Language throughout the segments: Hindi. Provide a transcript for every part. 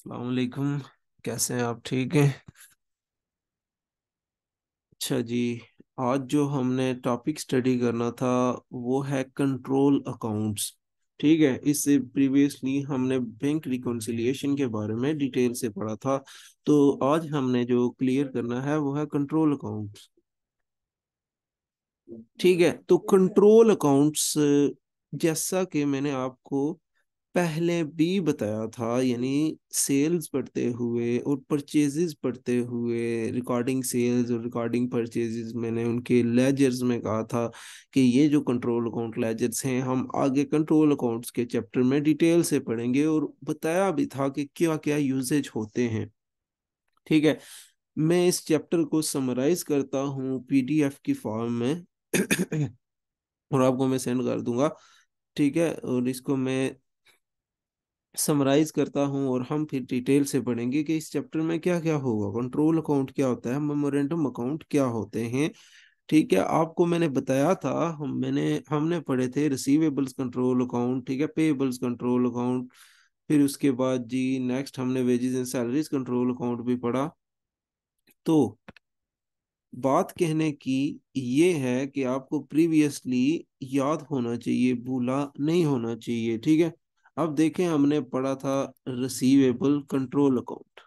अस्सलाम वालेकुम। कैसे हैं आप? ठीक हैं? अच्छा जी। आज जो हमने टॉपिक स्टडी करना था वो है कंट्रोल अकाउंट्स। ठीक है, इससे प्रीवियसली हमने बैंक रिकॉन्सिलिएशन के बारे में डिटेल से पढ़ा था। तो आज हमने जो क्लियर करना है वो है कंट्रोल अकाउंट्स। ठीक है, तो कंट्रोल अकाउंट्स जैसा कि मैंने आपको पहले भी बताया था, यानी सेल्स पढ़ते हुए और परचेजेस पढ़ते हुए, रिकॉर्डिंग सेल्स और रिकॉर्डिंग परचेजेस, मैंने उनके लेजर्स में कहा था कि ये जो कंट्रोल अकाउंट लेजर्स हैं हम आगे कंट्रोल अकाउंट्स के चैप्टर में डिटेल से पढ़ेंगे, और बताया भी था कि क्या क्या यूजेज होते हैं। ठीक है, मैं इस चैप्टर को समराइज करता हूँ पीडीएफ की फॉर्म में और आपको मैं सेंड कर दूंगा। ठीक है, और इसको मैं समराइज करता हूँ और हम फिर डिटेल से पढ़ेंगे कि इस चैप्टर में क्या क्या होगा, कंट्रोल अकाउंट क्या होता है, मेमोरेंडम अकाउंट क्या होते हैं। ठीक है, आपको मैंने बताया था, हमने पढ़े थे रिसीवेबल्स कंट्रोल अकाउंट, ठीक है, पेएबल्स कंट्रोल अकाउंट। फिर उसके बाद जी नेक्स्ट हमने wages and salaries control account भी पढ़ा। तो बात कहने की ये है कि आपको प्रीवियसली याद होना चाहिए, भूला नहीं होना चाहिए। ठीक है, अब देखें, हमने पढ़ा था रिसीवेबल कंट्रोल अकाउंट।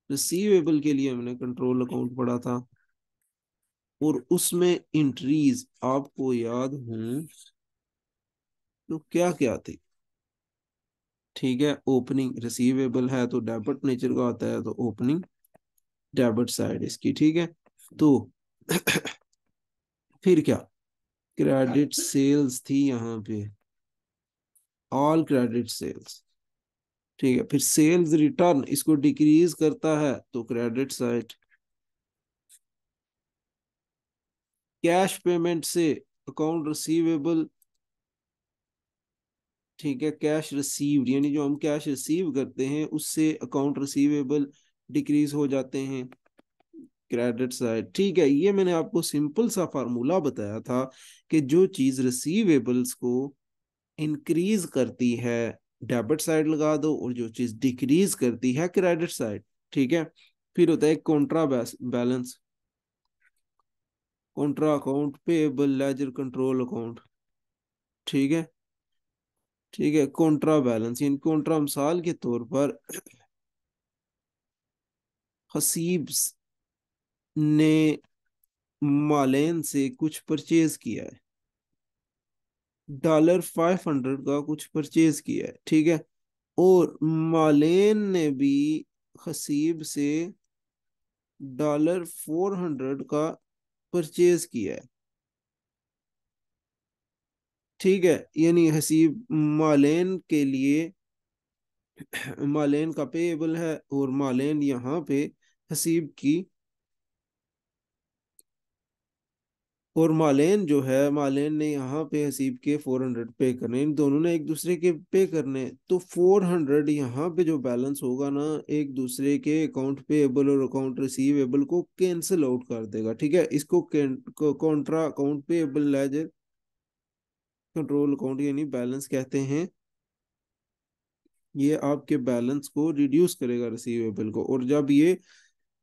रिसीवेबल के लिए हमने कंट्रोल अकाउंट पढ़ा था, और उसमें एंट्रीज आपको याद हूं तो क्या क्या थी। ठीक है, ओपनिंग रिसीवेबल है तो डेबिट नेचर का आता है, तो ओपनिंग डेबिट साइड इसकी। ठीक है, तो फिर क्या, क्रेडिट सेल्स थी यहाँ पे, ऑल क्रेडिट सेल्स। ठीक है, फिर सेल्स रिटर्न इसको डिक्रीज करता है तो क्रेडिट साइड। कैश पेमेंट से अकाउंट रिसीवेबल। ठीक है, कैश रिसीव्ड यानी जो हम कैश रिसीव करते हैं उससे अकाउंट रिसीवेबल डिक्रीज हो जाते हैं, क्रेडिट साइड। ठीक है, ये मैंने आपको सिंपल सा फार्मूला बताया था कि जो चीज रिसीवेबल्स को इंक्रीज करती है डेबिट साइड लगा दो, और जो चीज डिक्रीज करती है क्रेडिट साइड। ठीक है, फिर होता है Contra balance, Contra account, payable, laser control account. ठीक है, ठीक है, कॉन्ट्रा बैलेंस इन कॉन्ट्रा, मिसाल के तौर पर हसीब ने मालेन से कुछ परचेज किया है, $500 का कुछ परचेज किया है। ठीक है, और मालेन ने भी हसीब से $400 का परचेज किया है। ठीक है, यानी हसीब मालेन के लिए मालेन का पेएबल है, और मालेन यहाँ पे हसीब की, और मालेन जो है, मालेन ने यहाँ पे हसीब के 400 पे करने, इन दोनों ने एक दूसरे के पे करने, तो 400 यहाँ पे जो बैलेंस होगा ना, एक दूसरे के अकाउंट पेएबल और अकाउंट रिसीवेबल को कैंसिल आउट कर देगा। ठीक है, इसको Contra account payable laser control account यानी बैलेंस कहते हैं। ये आपके बैलेंस को रिड्यूस करेगा रिसीवेबल को, और जब ये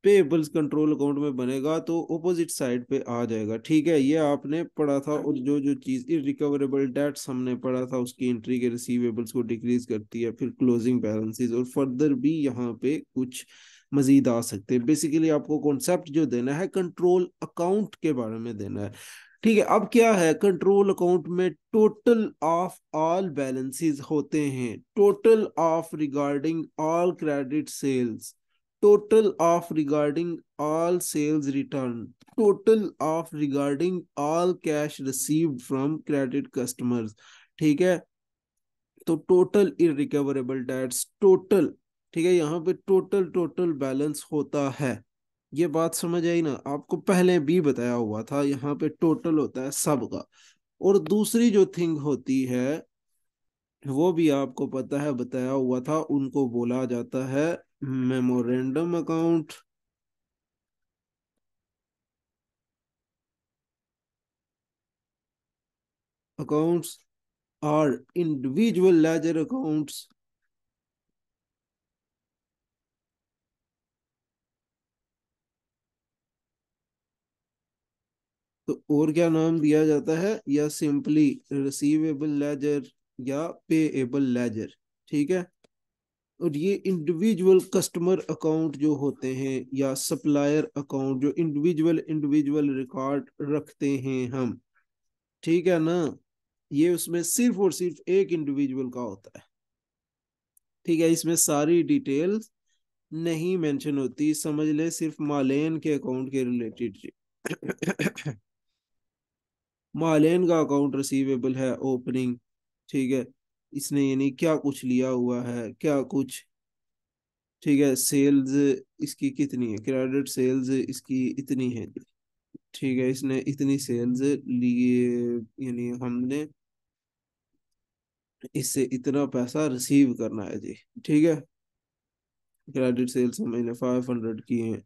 पेबल्स कंट्रोल अकाउंट में बनेगा तो ऑपोजिट साइड पे आ जाएगा। ठीक है, ये आपने पढ़ा था, और जो जो चीज इरिकवरेबल डेट्स हमने पढ़ा था उसकी एंट्री के रिसीवेबल्स को डिक्रीज करती है, फिर क्लोजिंग बैलेंसेस, और फर्दर भी यहाँ पे कुछ मजीद आ सकते हैं। बेसिकली आपको कॉन्सेप्ट जो देना है कंट्रोल अकाउंट के बारे में देना है। ठीक है, अब क्या है, कंट्रोल अकाउंट में टोटल ऑफ ऑल बैलेंसेस होते हैं, total of regarding all credit sales, total of regarding all sales return, total of regarding all cash received from credit customers। ठीक है, तो टोटल इरिकवरेबल डेट्स टोटल। ठीक है, यहाँ पे टोटल टोटल बैलेंस होता है। ये बात समझ आई ना, आपको पहले भी बताया हुआ था, यहाँ पे टोटल होता है सबका। और दूसरी जो थिंग होती है वो भी आपको पता है, बताया हुआ था, उनको बोला जाता है memorandum account. Accounts are individual ledger accounts. तो और क्या नाम दिया जाता है, या सिंपली रिसीवेबल लेजर या पेएबल लेजर। ठीक है। और ये इंडिविजुअल कस्टमर अकाउंट जो होते हैं या सप्लायर अकाउंट, जो इंडिविजुअल इंडिविजुअल रिकॉर्ड रखते हैं हम, ठीक है ना, ये उसमें सिर्फ और सिर्फ एक इंडिविजुअल का होता है। ठीक है, इसमें सारी डिटेल्स नहीं मेंशन होती, समझ ले सिर्फ मालेन के अकाउंट के रिलेटेड। मालेन का अकाउंट रिसीवेबल है ओपनिंग। ठीक है, इसने यानी क्या कुछ लिया हुआ है, क्या कुछ। ठीक है, सेल्स इसकी कितनी है, क्रेडिट सेल्स इसकी इतनी है। ठीक है, इसने इतनी सेल्स लिए, यानी हमने इससे इतना पैसा रिसीव करना है जी। ठीक है, क्रेडिट सेल्स हमने 500 की हैं।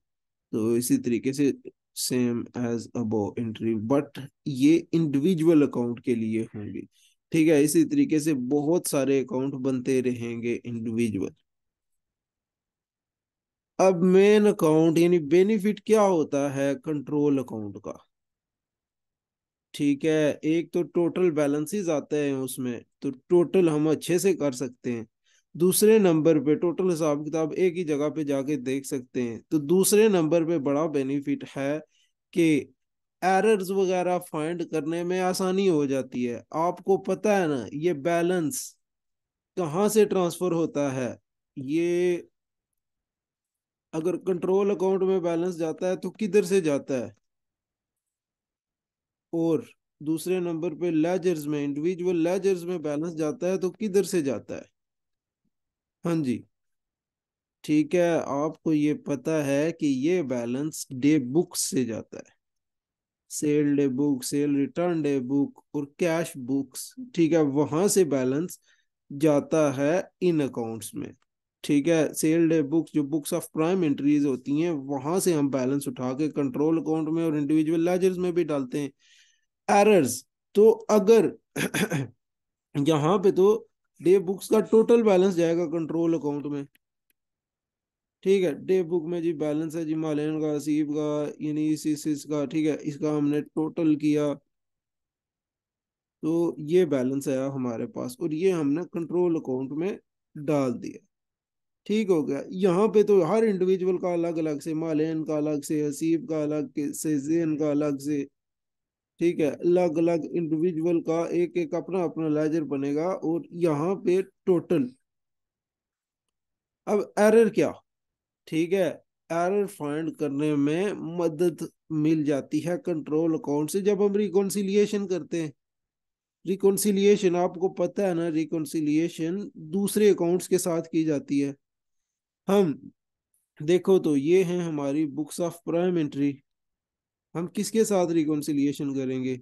तो इसी तरीके से same as above entry, but ये इंडिविजुअल अकाउंट के लिए होंगी। ठीक है, इसी तरीके से बहुत सारे अकाउंट बनते रहेंगे इंडिविजुअल। अब मेन अकाउंट यानी बेनिफिट क्या होता है कंट्रोल अकाउंट का। ठीक है, एक तो टोटल बैलेंसेस आते हैं उसमें, तो टोटल हम अच्छे से कर सकते हैं। दूसरे नंबर पे टोटल हिसाब किताब एक ही जगह पे जाके देख सकते हैं। तो दूसरे नंबर पे बड़ा बेनिफिट है कि एरर्स वगैरह फाइंड करने में आसानी हो जाती है। आपको पता है ना ये बैलेंस कहाँ से ट्रांसफर होता है। ये अगर कंट्रोल अकाउंट में बैलेंस जाता है तो किधर से जाता है, और दूसरे नंबर पे लेजर्स में, इंडिविजुअल लेजर्स में बैलेंस जाता है तो किधर से जाता है। हाँ जी। ठीक है, आपको ये पता है कि ये बैलेंस डे बुक से जाता है, sale day book, sale return day book और कैश बुक्स। ठीक है, वहां से बैलेंस जाता है इन अकाउंट्स में। ठीक है, सेल डे बुक्स जो बुक्स ऑफ प्राइम एंट्रीज होती हैं, वहां से हम बैलेंस उठा के कंट्रोल अकाउंट में और इंडिविजुअल लेजर्स में भी डालते हैं। एरर्स, तो अगर यहाँ पे तो डे बुक्स का टोटल बैलेंस जाएगा कंट्रोल अकाउंट में। ठीक है, डे बुक में जी बैलेंस है जी मालेन का, सीब का, यानी इसका। ठीक है, इसका हमने टोटल किया, तो ये बैलेंस आया हमारे पास और ये हमने कंट्रोल अकाउंट में डाल दिया। ठीक हो गया। यहाँ पे तो हर इंडिविजुअल का अलग अलग से, मालेन का अलग से, हसीब का अलग से, जेन का अलग से। ठीक है, अलग अलग इंडिविजुअल का एक एक अपना अपना लेजर बनेगा और यहाँ पे टोटल। अब एरर क्या, ठीक है, एरर फाइंड करने में मदद मिल जाती है कंट्रोल अकाउंट से जब हम रिकॉन्सिलिएशन करते हैं। रिकॉन्सिलिएशन आपको पता है ना, रिकॉन्सिलिएशन दूसरे अकाउंट्स के साथ की जाती है। हम देखो तो ये है हमारी बुक्स ऑफ प्राइम एंट्री, हम किसके साथ रिकॉन्सिलिएशन करेंगे।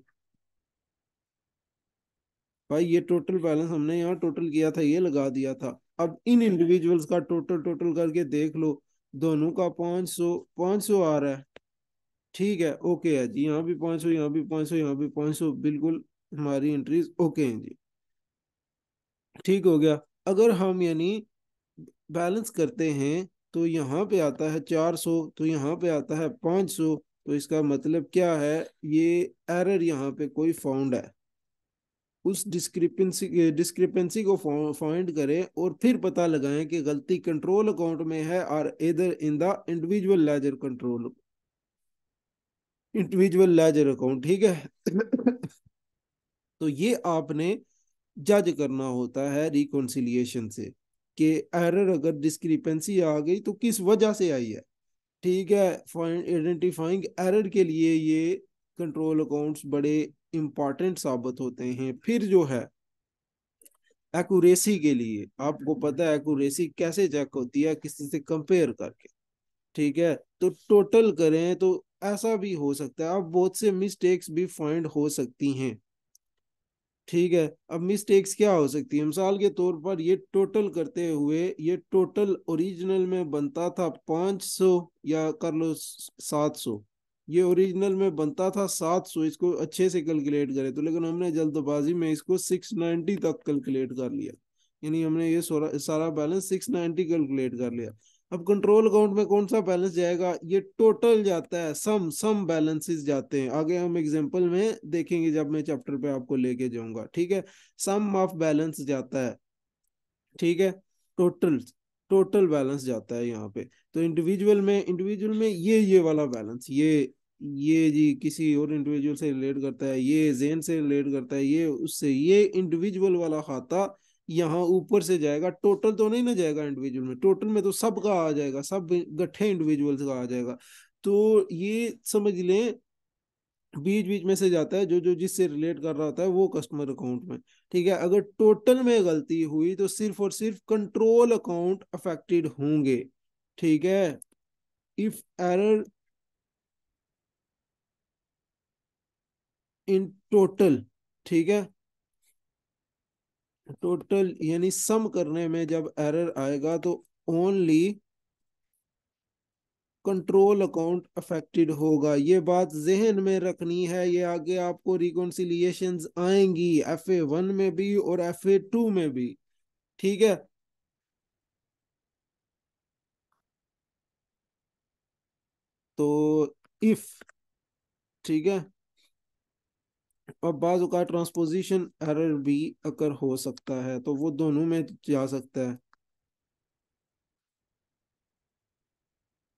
भाई ये टोटल बैलेंस हमने यहाँ टोटल किया था, ये लगा दिया था। अब इन इंडिविजुअल्स का टोटल टोटल करके देख लो, दोनों का 500 500 आ रहा है। ठीक है, ओके है जी, यहाँ भी 500, यहाँ भी 500, यहाँ भी 500, बिल्कुल हमारी एंट्रीज ओके हैं जी। ठीक हो गया। अगर हम यानी बैलेंस करते हैं तो यहाँ पे आता है 400, तो यहाँ पे आता है 500, तो इसका मतलब क्या है, ये एरर यहाँ पे कोई फाउंड है। उस डिस्क्रिपेंसी को फाइंड करें और फिर पता लगाएं कि गलती कंट्रोल अकाउंट में है और इधर in the individual ledger control, individual ledger account. ठीक है। तो ये आपने जज करना होता है रिकॉन्सिलिएशन से कि एरर अगर डिस्क्रिपेंसी आ गई तो किस वजह से आई है। ठीक है, फाइंड आइडेंटिफाइंग एरर के लिए ये कंट्रोल अकाउंट्स बड़े इंपॉर्टेंट साबित होते हैं। फिर जो है एक्यूरेसी के लिए, आपको पता है एक्यूरेसी कैसे चेक होती है, किसी से कंपेयर करके। ठीक है, तो टोटल करें तो ऐसा भी हो सकता है, अब बहुत से मिस्टेक्स भी फाइंड हो सकती हैं। ठीक है, अब मिस्टेक्स क्या हो सकती है, मिसाल के तौर पर ये टोटल करते हुए, ये टोटल ओरिजिनल में बनता था 500 या कर लो 700, ये ओरिजिनल में बनता था 700, इसको अच्छे से कैलकुलेट करे तो, लेकिन हमने जल्दबाजी में इसको 690 तक कैलकुलेट कर लिया। यानी हमने ये सारा बैलेंस 690 कैलकुलेट कर लिया। अब कंट्रोल अकाउंट में कौन सा बैलेंस जाएगा? ये टोटल जाता है, सम बैलेंसेस जाते हैं। आगे हम एग्जांपल में देखेंगे जब मैं चैप्टर पे आपको लेके जाऊंगा, ठीक है। सम ऑफ बैलेंस जाता है, ठीक है। टोटल टोटल बैलेंस जाता है यहाँ पे। तो इंडिविजुअल में ये वाला बैलेंस, ये जी किसी और इंडिविजुअल से रिलेट करता है, ये जेन से रिलेट करता है, ये उससे, ये इंडिविजुअल वाला खाता यहाँ ऊपर से जाएगा। टोटल तो नहीं ना जाएगा इंडिविजुअल में, टोटल में तो सबका आ जाएगा, सब गठे इंडिविजुअल्स का आ जाएगा। तो ये समझ लें बीच बीच में से जाता है, जो जो जिससे रिलेट कर रहा होता है वो कस्टमर अकाउंट में। ठीक है, अगर टोटल में गलती हुई तो सिर्फ और सिर्फ कंट्रोल अकाउंट अफेक्टेड होंगे। ठीक है, इफ एरर इन टोटल, ठीक है, टोटल यानी सम करने में जब एरर आएगा तो ओनली कंट्रोल अकाउंट अफेक्टेड होगा। ये बात जहन में रखनी है, ये आगे आपको रिकॉन्सिलिएशंस आएंगी FA1 में भी और FA2 में भी। ठीक है, तो इफ, ठीक है, अब बाज़ का ट्रांसपोजिशन एरर भी अगर हो सकता है तो वो दोनों में जा सकता है।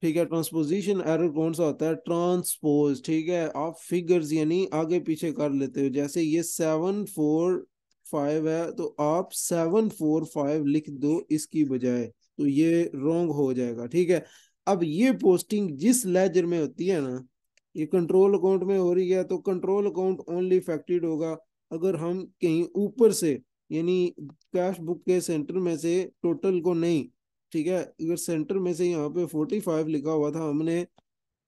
ठीक है, ट्रांसपोजिशन एरर कौन सा होता है? ट्रांसपोज, ठीक है, आप फिगर्स यानी आगे पीछे कर लेते हो। जैसे ये 745 है तो आप 745 लिख दो इसकी बजाय, तो ये रॉन्ग हो जाएगा। ठीक है, अब ये पोस्टिंग जिस लेजर में होती है ना, ये कंट्रोल अकाउंट में हो रही है, तो कंट्रोल अकाउंट ओनली इफेक्टेड होगा अगर हम कहीं ऊपर से, यानी कैश बुक के सेंटर में से टोटल को नहीं। ठीक है, अगर सेंटर में से यहाँ पे 45 लिखा हुआ था, हमने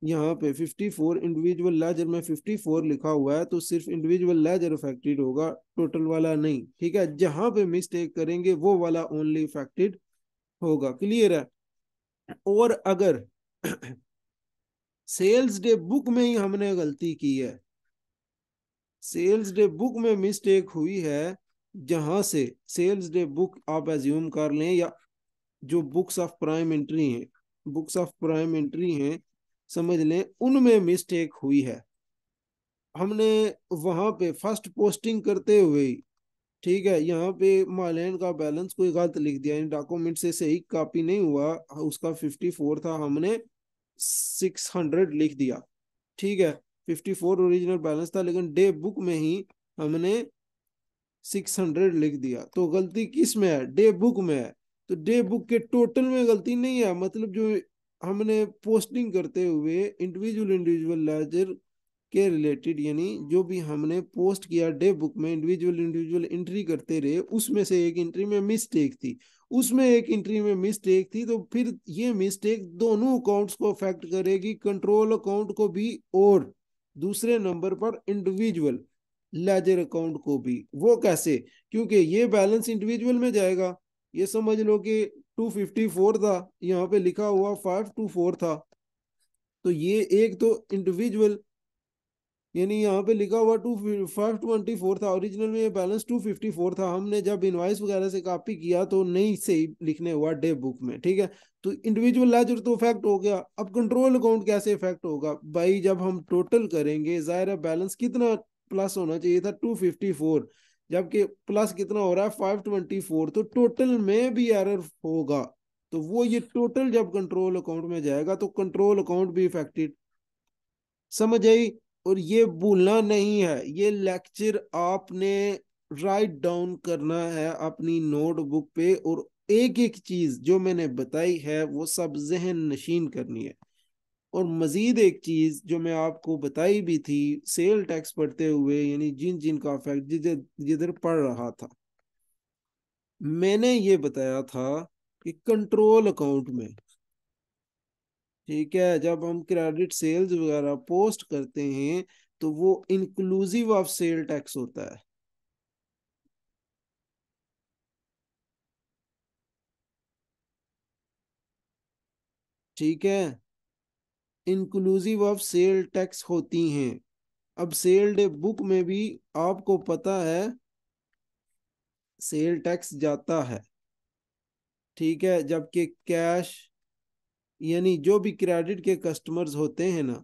यहाँ पे 54, इंडिविजुअल लेजर में 54 लिखा हुआ है, तो सिर्फ इंडिविजुअल लेजर अफेक्टेड होगा, टोटल वाला नहीं। ठीक है, जहां पे मिस्टेक करेंगे वो वाला ओनली इफेक्टेड होगा। क्लियर है? और अगर सेल्स डे बुक में ही हमने गलती की है, सेल्स डे बुक में मिस्टेक हुई है, जहां से सेल्स डे बुक आप एज्यूम कर लें, या जो बुक्स ऑफ प्राइम एंट्री हैं, बुक्स ऑफ प्राइम एंट्री हैं समझ लें, उनमें मिस्टेक हुई है। हमने वहां पे फर्स्ट पोस्टिंग करते हुए, ठीक है, यहाँ पे मालैंड का बैलेंस कोई गलत लिख दिया, डॉक्यूमेंट से सही कॉपी नहीं हुआ, उसका 54 था, हमने 600 लिख दिया। ठीक है, 54 ओरिजिनल बैलेंस था, लेकिन डे बुक में ही हमने 600 लिख दिया। तो गलती किस में है? डे बुक में है। तो डे बुक के टोटल में गलती नहीं है, मतलब जो हमने पोस्टिंग करते हुए इंडिविजुअल इंडिविजुअल लेजर के रिलेटेड, यानी जो भी हमने पोस्ट किया डे बुक में, इंडिविजुअल इंडिविजुअल एंट्री करते रहे, उसमें से एक एंट्री में मिस्टेक थी, उसमें एक एंट्री में मिस्टेक थी, तो फिर ये मिस्टेक दोनों अकाउंट्स को अफेक्ट करेगी, कंट्रोल अकाउंट को भी और दूसरे नंबर पर इंडिविजुअल लेजर अकाउंट को भी। वो कैसे? क्योंकि ये बैलेंस इंडिविजुअल में जाएगा। ये समझ लो कि 254 था, यहाँ पे लिखा हुआ 524 था, तो ये एक तो इंडिविजुअल, यानी यहाँ पे लिखा हुआ 524 था, ओरिजिनल में ये बैलेंस 254 था, हमने जब इनवाइस वगैरह से कॉपी किया तो नहीं सही लिखने हुआ डे बुक में। ठीक है, तो इंडिविजुअल लेजर तो इफेक्ट हो गया। अब कंट्रोल अकाउंट कैसे इफेक्ट होगा भाई? जब हम टोटल करेंगे, जाहिर है बैलेंस कितना प्लस होना चाहिए था? 254, जबकि प्लस कितना हो रहा है? 524, तो टोटल में भी एरर होगा। तो वो ये टोटल जब कंट्रोल अकाउंट में जाएगा तो कंट्रोल अकाउंट भी इफेक्टेड। समझ आई? और ये भूलना नहीं है, ये लेक्चर आपने राइट डाउन करना है अपनी नोटबुक पे, और एक एक चीज जो मैंने बताई है वो सब जहन नशीन करनी है। और मजीद एक चीज जो मैं आपको बताई भी थी सेल टैक्स पढ़ते हुए, यानी जिन जिन का फैक्ट जिधर जिधर पढ़ रहा था, मैंने ये बताया था कि कंट्रोल अकाउंट में, ठीक है, जब हम क्रेडिट सेल्स वगैरह पोस्ट करते हैं तो वो इंक्लूसिव ऑफ सेल टैक्स होता है। ठीक है, इंक्लूसिव ऑफ सेल टैक्स होती हैं। अब सेल डे बुक में भी आपको पता है सेल टैक्स जाता है, ठीक है, जबकि कैश यानी जो भी क्रेडिट के कस्टमर्स होते हैं ना,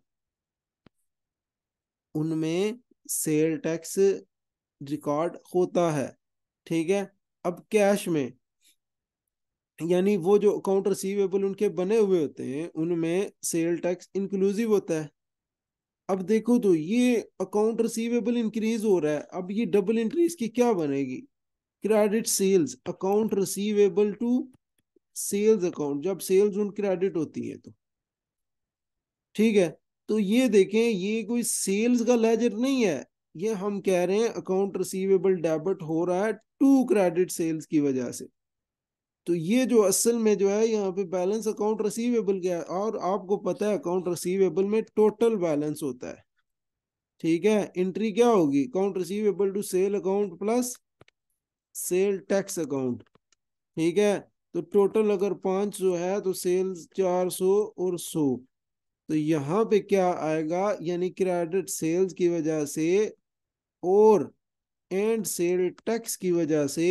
उनमें सेल टैक्स रिकॉर्ड होता है, ठीक है। अब कैश में यानी वो जो अकाउंट रिसीवेबल उनके बने हुए होते हैं उनमें सेल टैक्स इंक्लूसिव होता है। अब देखो तो ये अकाउंट रिसीवेबल इंक्रीज हो रहा है, अब ये डबल एंट्री इसकी क्या बनेगी? Credit sales account receivable to sales account, जब सेल्स उन क्रेडिट होती है तो, ठीक है। तो ये देखें ये कोई सेल्स का लेजर नहीं है, ये हम कह रहे हैं अकाउंट रिसीवेबल डेबिट हो रहा है टू क्रेडिट सेल्स की वजह से। तो ये जो असल में जो है यहाँ पे बैलेंस अकाउंट रिसीवेबल का है, और आपको पता है अकाउंट रिसीवेबल में टोटल बैलेंस होता है, ठीक है। एंट्री क्या होगी? Account receivable to sale account plus sale tax account, ठीक है। तो टोटल अगर 500 है तो सेल्स 400 और 100, तो यहाँ पे क्या आएगा? यानी क्रेडिट सेल्स की वजह से और एंड सेल टैक्स की वजह से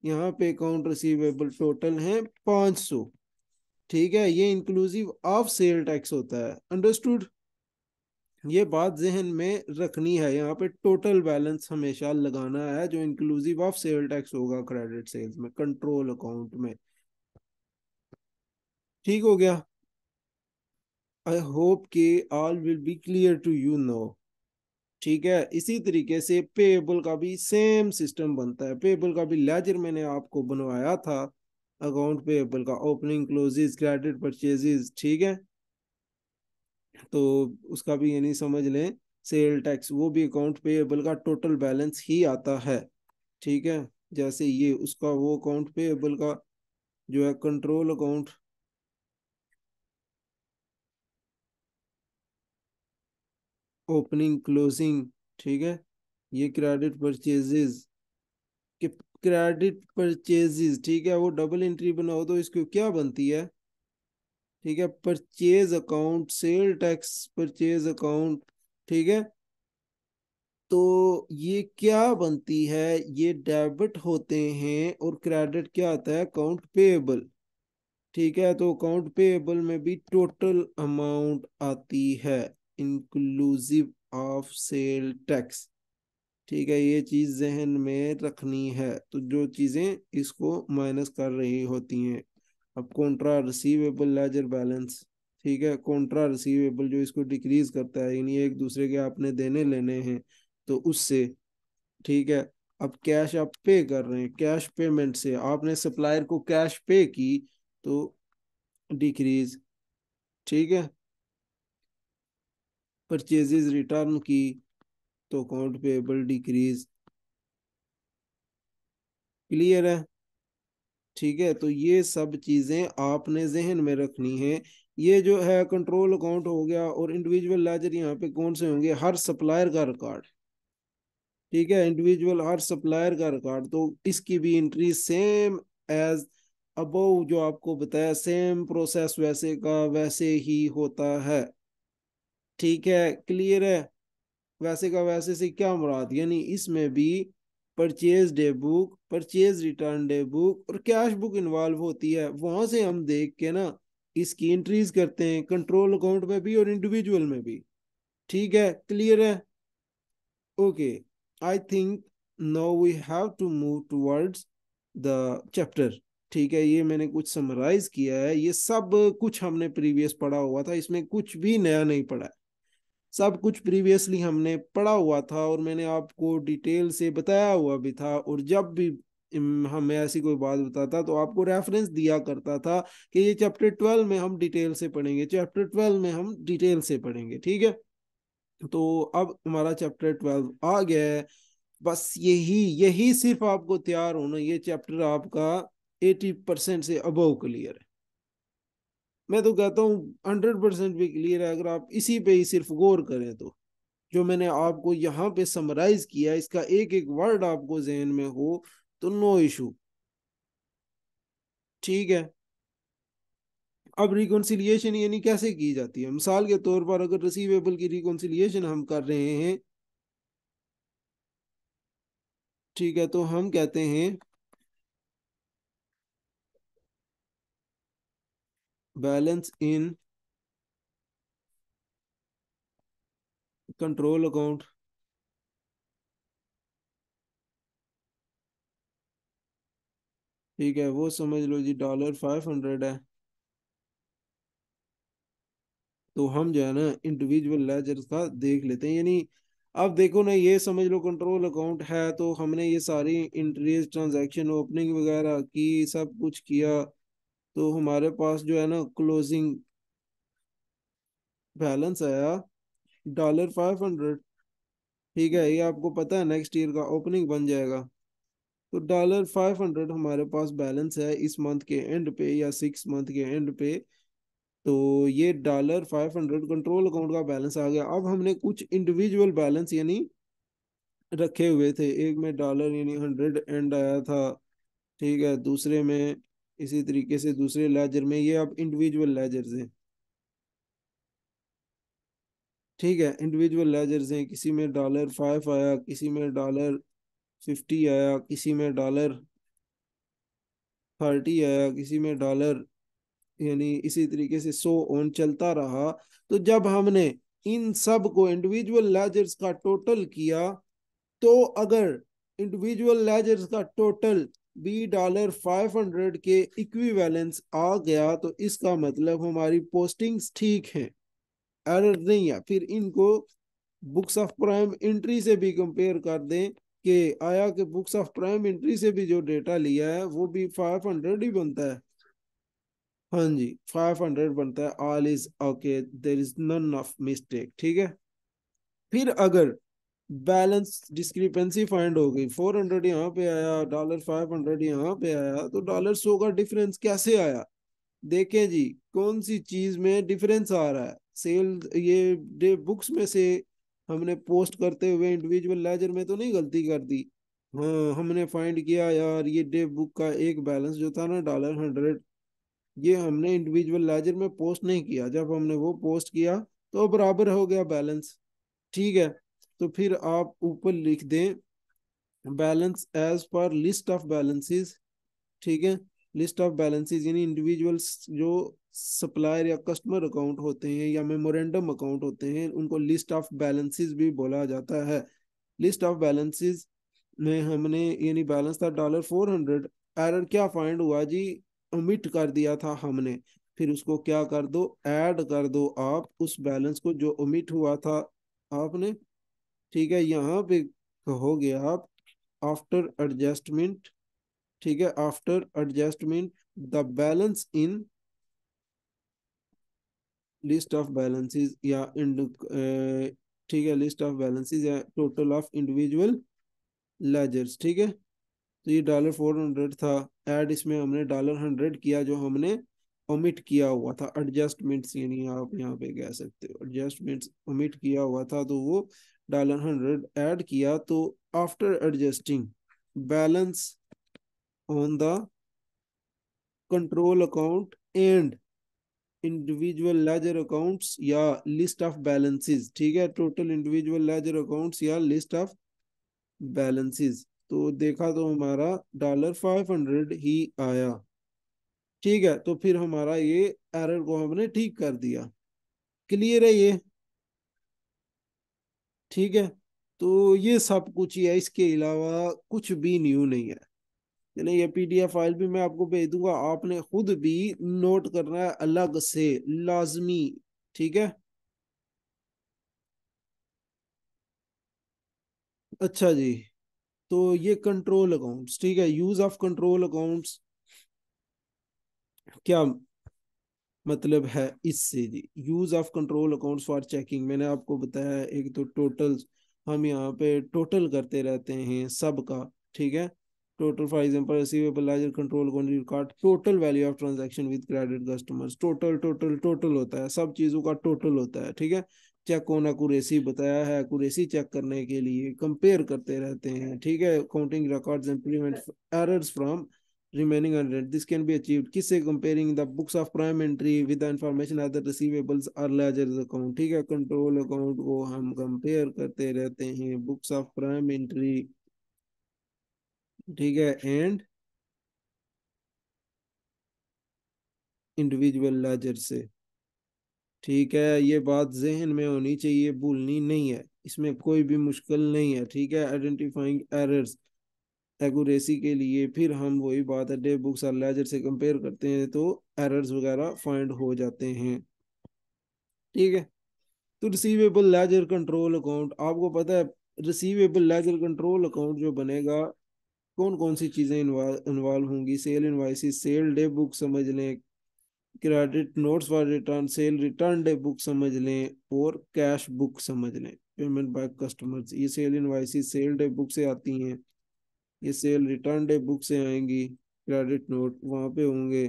यहाँ पे अकाउंट रिसीवेबल टोटल है 500, ठीक है। ये इंक्लूसिव ऑफ सेल टैक्स होता है, अंडरस्टूड? ये बात जहन में रखनी है, यहाँ पे टोटल बैलेंस हमेशा लगाना है जो इंक्लूसिव ऑफ सेल टैक्स होगा क्रेडिट सेल्स में कंट्रोल अकाउंट में। ठीक हो गया? आई होप कि all will be clear to you know, ठीक है। इसी तरीके से पेएबल का भी सेम सिस्टम बनता है। पेएबल का भी लेजर मैंने आपको बनवाया था, अकाउंट पेएबल का ओपनिंग क्लोजेस क्रेडिट परचेजेस, ठीक है। तो उसका भी यानी समझ लें सेल टैक्स वो भी अकाउंट पेएबल का टोटल बैलेंस ही आता है, ठीक है। जैसे ये उसका वो अकाउंट पेएबल का जो है कंट्रोल अकाउंट ओपनिंग क्लोजिंग, ठीक है। ये क्रेडिट परचेजेस के क्रेडिट परचेजेस, ठीक है, वो डबल एंट्री बनाओ तो इसको क्या बनती है? ठीक है, purchase account sale tax purchase account, ठीक है। तो ये क्या बनती है? ये डेबिट होते हैं और क्रेडिट क्या आता है? अकाउंट पेएबल, ठीक है। तो अकाउंट पेएबल में भी टोटल अमाउंट आती है इंक्लूसिव ऑफ सेल टैक्स, ठीक है। ये चीज जहन में रखनी है, तो जो चीजें इसको माइनस कर रही होती हैं। अब कॉन्ट्रा रिसीवेबल लेजर बैलेंस, ठीक है, कॉन्ट्रा रिसीवेबल जो इसको डिक्रीज करता है, यानी एक दूसरे के आपने देने लेने हैं तो उससे, ठीक है। अब कैश आप पे कर रहे हैं, कैश पेमेंट से आपने सप्लायर को कैश पे की तो डिक्रीज, ठीक है। परचेजेस रिटर्न की तो अकाउंट पेएबल डिक्रीज, क्लियर है? ठीक है, तो ये सब चीजें आपने जहन में रखनी है। ये जो है कंट्रोल अकाउंट हो गया, और इंडिविजुअल लेजर यहाँ पे कौन से होंगे? हर सप्लायर का रिकॉर्ड, ठीक है, इंडिविजुअल हर सप्लायर का रिकॉर्ड, तो इसकी भी एंट्री सेम एज अबव जो आपको बताया, सेम प्रोसेस वैसे का वैसे ही होता है, ठीक है। क्लियर है? वैसे का वैसे से क्या मुराद? यानी इसमें भी purchase day book, purchase return day book और कैश बुक इन्वॉल्व होती है। वहां से हम देख के ना इसकी एंट्रीज करते हैं कंट्रोल अकाउंट में भी और इंडिविजुअल में भी, ठीक है। क्लियर है? Okay, I think now we have to move towards the chapter, ठीक है। ये मैंने कुछ समराइज किया है, ये सब कुछ हमने प्रीवियस पढ़ा हुआ था, इसमें कुछ भी नया नहीं पढ़ा है, सब कुछ प्रीवियसली हमने पढ़ा हुआ था और मैंने आपको डिटेल से बताया हुआ भी था। और जब भी हमें ऐसी कोई बात बताता तो आपको रेफरेंस दिया करता था कि ये चैप्टर 12 में हम डिटेल से पढ़ेंगे, चैप्टर 12 में हम डिटेल से पढ़ेंगे, ठीक है। तो अब हमारा चैप्टर 12 आ गया है, बस यही यही सिर्फ आपको तैयार होना, ये चैप्टर आपका 80% से अबव क्लियर है। मैं तो कहता हूँ 100% भी क्लियर है अगर आप इसी पे ही सिर्फ गौर करें तो। जो मैंने आपको यहाँ पे समराइज किया इसका एक एक वर्ड आपको जहन में हो तो नो इशू, ठीक है। अब रिकॉन्सिलिएशन यानी कैसे की जाती है? मिसाल के तौर पर अगर रिसीवेबल की रिकॉन्सिलिएशन हम कर रहे हैं, ठीक है, तो हम कहते हैं बैलेंस इन कंट्रोल अकाउंट, ठीक है, वो समझ लो जी $500 है। तो हम जो है ना इंडिविजुअल लेजर्स का देख लेते हैं, यानी अब देखो ना, ये समझ लो कंट्रोल अकाउंट है, तो हमने ये सारी इंट्रीज ट्रांजैक्शन ओपनिंग वगैरह की, सब कुछ किया, तो हमारे पास जो है ना क्लोजिंग बैलेंस आया $500। ठीक है, ये आपको पता है नेक्स्ट ईयर का ओपनिंग बन जाएगा। तो $500 हमारे पास बैलेंस है इस मंथ के एंड पे या 6 मंथ के एंड पे। तो ये $500 कंट्रोल अकाउंट का बैलेंस आ गया। अब हमने कुछ इंडिविजुअल बैलेंस यानी रखे हुए थे, एक में डॉलर यानी 100 एंड आया था, ठीक है, दूसरे में इसी तरीके से दूसरे लेजर में, ये अब इंडिविजुअल लेजर्स हैं, ठीक है, इंडिविजुअल लेजर्स हैं, किसी में $5 आया, किसी में $50 आया, किसी में $30 आया, किसी में डॉलर, यानी इसी तरीके से सो ऑन चलता रहा। तो जब हमने इन सब को इंडिविजुअल लेजर्स का टोटल किया, तो अगर इंडिविजुअल लेजर्स का टोटल भी $500 के इक्विवेलेंस आ गया, तो इसका मतलब हमारी पोस्टिंग्स ठीक हैं, एरर नहीं है। फिर इनको बुक्स ऑफ प्राइम एंट्री से भी कंपेयर कर दें कि आया कि बुक्स ऑफ प्राइम एंट्री से भी जो डेटा लिया है वो भी 500 ही बनता है। हाँ जी, 500 बनता है, all is okay, there is none of mistake, ठीक है। फिर अगर बैलेंस डिस्क्रिपेंसी फाइंड हो गई, 400 यहाँ पे आया, $500 यहाँ पे आया, तो $100 का डिफरेंस कैसे आया? देखें जी, कौन सी चीज में डिफरेंस आ रहा है, सेल ये डे बुक्स में से हमने पोस्ट करते हुए इंडिविजुअल लेजर में तो नहीं गलती कर दी। हाँ, हमने फाइंड किया यार ये डे बुक का एक बैलेंस जो था ना $100, ये हमने इंडिविजुअल लेजर में पोस्ट नहीं किया, जब हमने वो पोस्ट किया तो बराबर हो गया बैलेंस, ठीक है। तो फिर आप ऊपर लिख दें balance as per list of balances, ठीक है, लिस्ट ऑफ बैलेंसेस यानी इंडिविजुअल्स जो सप्लायर या कस्टमर अकाउंट होते हैं या मेमोरेंडम अकाउंट होते हैं, उनको लिस्ट ऑफ बैलेंसेस भी बोला जाता है। लिस्ट ऑफ बैलेंसेस में हमने यानी बैलेंस था $400, एरर क्या फाइंड हुआ जी? ओमिट कर दिया था हमने। फिर उसको क्या कर दो, ऐड कर दो आप उस बैलेंस को जो ओमिट हुआ था आपने, ठीक है। यहाँ पे कहोगे आप आफ्टर एडजस्टमेंट, ठीक है, after adjustment the balance in list of balances या ठीक है, लिस्ट ऑफ बैलेंसेस या टोटल ऑफ इंडिविजुअल लेजर्स, ठीक है। तो ये $400 था, ऐड इसमें हमने $100 किया जो हमने ओमिट किया हुआ था, एडजस्टमेंट्स यानी आप यहाँ पे कह सकते हो एडजस्टमेंट्स ओमिट किया हुआ था, तो वो $100 ऐड किया। तो after adjusting balance on the control account and individual ledger accounts या लिस्ट ऑफ बैलेंसेस, ठीक है, टोटल इंडिविजुअल लेजर अकाउंट्स या लिस्ट ऑफ बैलेंसेस, तो देखा तो हमारा $500 ही आया, ठीक है। तो फिर हमारा ये एरर को हमने ठीक कर दिया, क्लियर है ये, ठीक है। तो ये सब कुछ ही है, इसके अलावा कुछ भी न्यू नहीं है। चलिए, ये पीडीएफ फाइल भी मैं आपको भेज दूंगा, आपने खुद भी नोट करना है अलग से, लाजमी, ठीक है। अच्छा जी, तो ये कंट्रोल अकाउंट्स, ठीक है, यूज ऑफ कंट्रोल अकाउंट्स क्या मतलब है इससे जी? Use of control accounts for checking, मैंने आपको बताया, एक तो टोटल्स, हम यहाँ पे टोटल करते रहते हैं सबका, ठीक है। Total for example receivable ledger control account record total value of transaction with credit customers, total total total होता है, सब चीजों का टोटल होता है, ठीक है। चेक ऑन एक्यूरेसी बताया है, एक्यूरेसी चेक करने के लिए कंपेयर करते रहते हैं, ठीक है। Counting records and prevent errors from remaining unread. This can be achieved किससे? comparing the books of prime entry with the information other receivables or ledgers account. ठीक है, कंट्रोल अकाउंट को हम कंपेयर करते रहते हैं बुक्स ऑफ प्राइम एंट्री, ठीक है, एंड इंडिविजुअल लेजर से। ठीक है, ये बात जहन में होनी चाहिए, भूलनी नहीं है, इसमें कोई भी मुश्किल नहीं है। ठीक है, आइडेंटिफाइंग एरर्स एक्यूरेसी के लिए फिर हम वही बात है, डे बुक्स और लेजर से कंपेयर करते हैं तो एरर्स वगैरह फाइंड हो जाते हैं। ठीक है, तो रिसीवेबल लेजर कंट्रोल अकाउंट आपको पता है, रिसीवेबल लेजर कंट्रोल अकाउंट जो बनेगा, कौन कौन सी चीजें इन्वॉल्व होंगी? Sale invoices, sale day book समझ लें, credit notes for return, sale return day book समझ लें, और कैश बुक समझ लें, पेमेंट बाय कस्टमर्स। ये sale invoices sale day book से आती हैं, ये सेल रिटर्न डे बुक से आएंगी, क्रेडिट नोट वहां पे होंगे।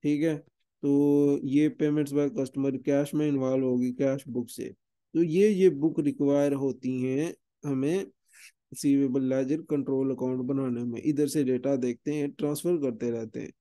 ठीक है, तो ये पेमेंट्स बाय कस्टमर कैश में इन्वॉल्व होगी, कैश बुक से। तो ये बुक रिक्वायर होती हैं हमें रिसीवेबल लेजर कंट्रोल अकाउंट बनाने में। इधर से डेटा देखते हैं, ट्रांसफर करते रहते हैं।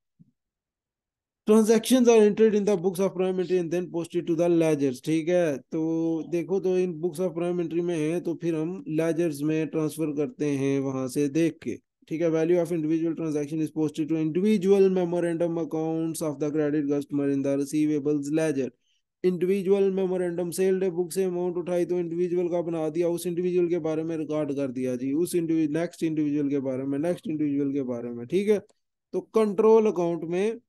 Transactions are entered in the books of prime entry and then posted to the ledgers. ठीक है, तो देखो, तो इन बुक्स ऑफ प्राइम एंट्री में है तो फिर हम लेजर्स में ट्रांसफर करते हैं वहां से देख के। ठीक है, value of individual transaction is posted to individual memorandum accounts of the credit customer in the receivables ledger. Individual memorandum, sale day book से अमाउंट उठाई तो इंडिविजुअल का बना दिया, उस इंडिविजुअल के बारे में रिकॉर्ड कर दिया जी, उस इंडिविजुअल नेक्स्ट इंडिविजुअल के बारे में, नेक्स्ट इंडिविजुअल के बारे में। ठीक है, तो कंट्रोल अकाउंट में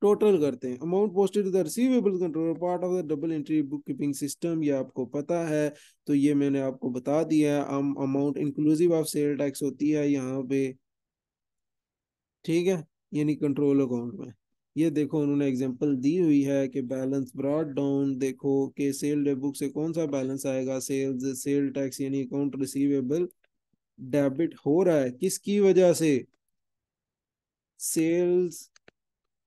टोटल करते हैं। Amount posted to the receivable controller part of the double entry book keeping system, ये आपको पता है, तो ये मैंने आपको बता दिया है। Amount inclusive of sale tax होती है यहाँ पे। ठीक है, यानी कंट्रोल अकाउंट में ये देखो उन्होंने एग्जांपल दी हुई है कि बैलेंस ब्रॉट डाउन, देखो कि सेल डे बुक से कौन सा बैलेंस आएगा, सेल्स सेल टैक्स यानी अकाउंट रिसीवेबल डेबिट हो रहा है किसकी वजह से? सेल्स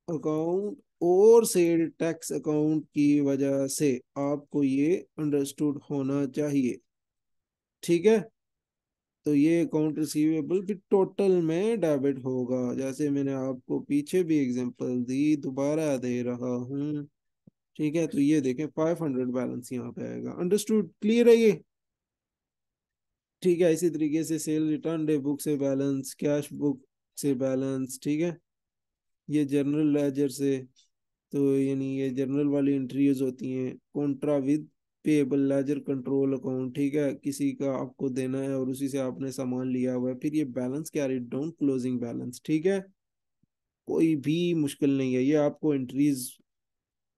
अकाउंट और सेल टैक्स अकाउंट की वजह से। आपको ये अंडरस्टूड होना चाहिए। ठीक है, तो ये अकाउंट रिसीवेबल भी टोटल में डेबिट होगा, जैसे मैंने आपको पीछे भी एग्जांपल दी, दोबारा दे रहा हूँ। ठीक है, तो ये देखें 500 बैलेंस यहाँ पे आएगा। अंडरस्टूड, क्लियर है ये? ठीक है, इसी तरीके से सेल रिटर्न डे बुक से बैलेंस, कैश बुक से बैलेंस। ठीक है, ये जनरल लेजर से, तो यानी ये जर्नल वाली एंट्रीज होती हैं। Contra with payable laser control account. ठीक है, किसी का आपको देना है और उसी से आपने सामान लिया हुआ है, फिर ये balance carried down, closing balance. ठीक है, कोई भी मुश्किल नहीं है, ये आपको एंट्रीज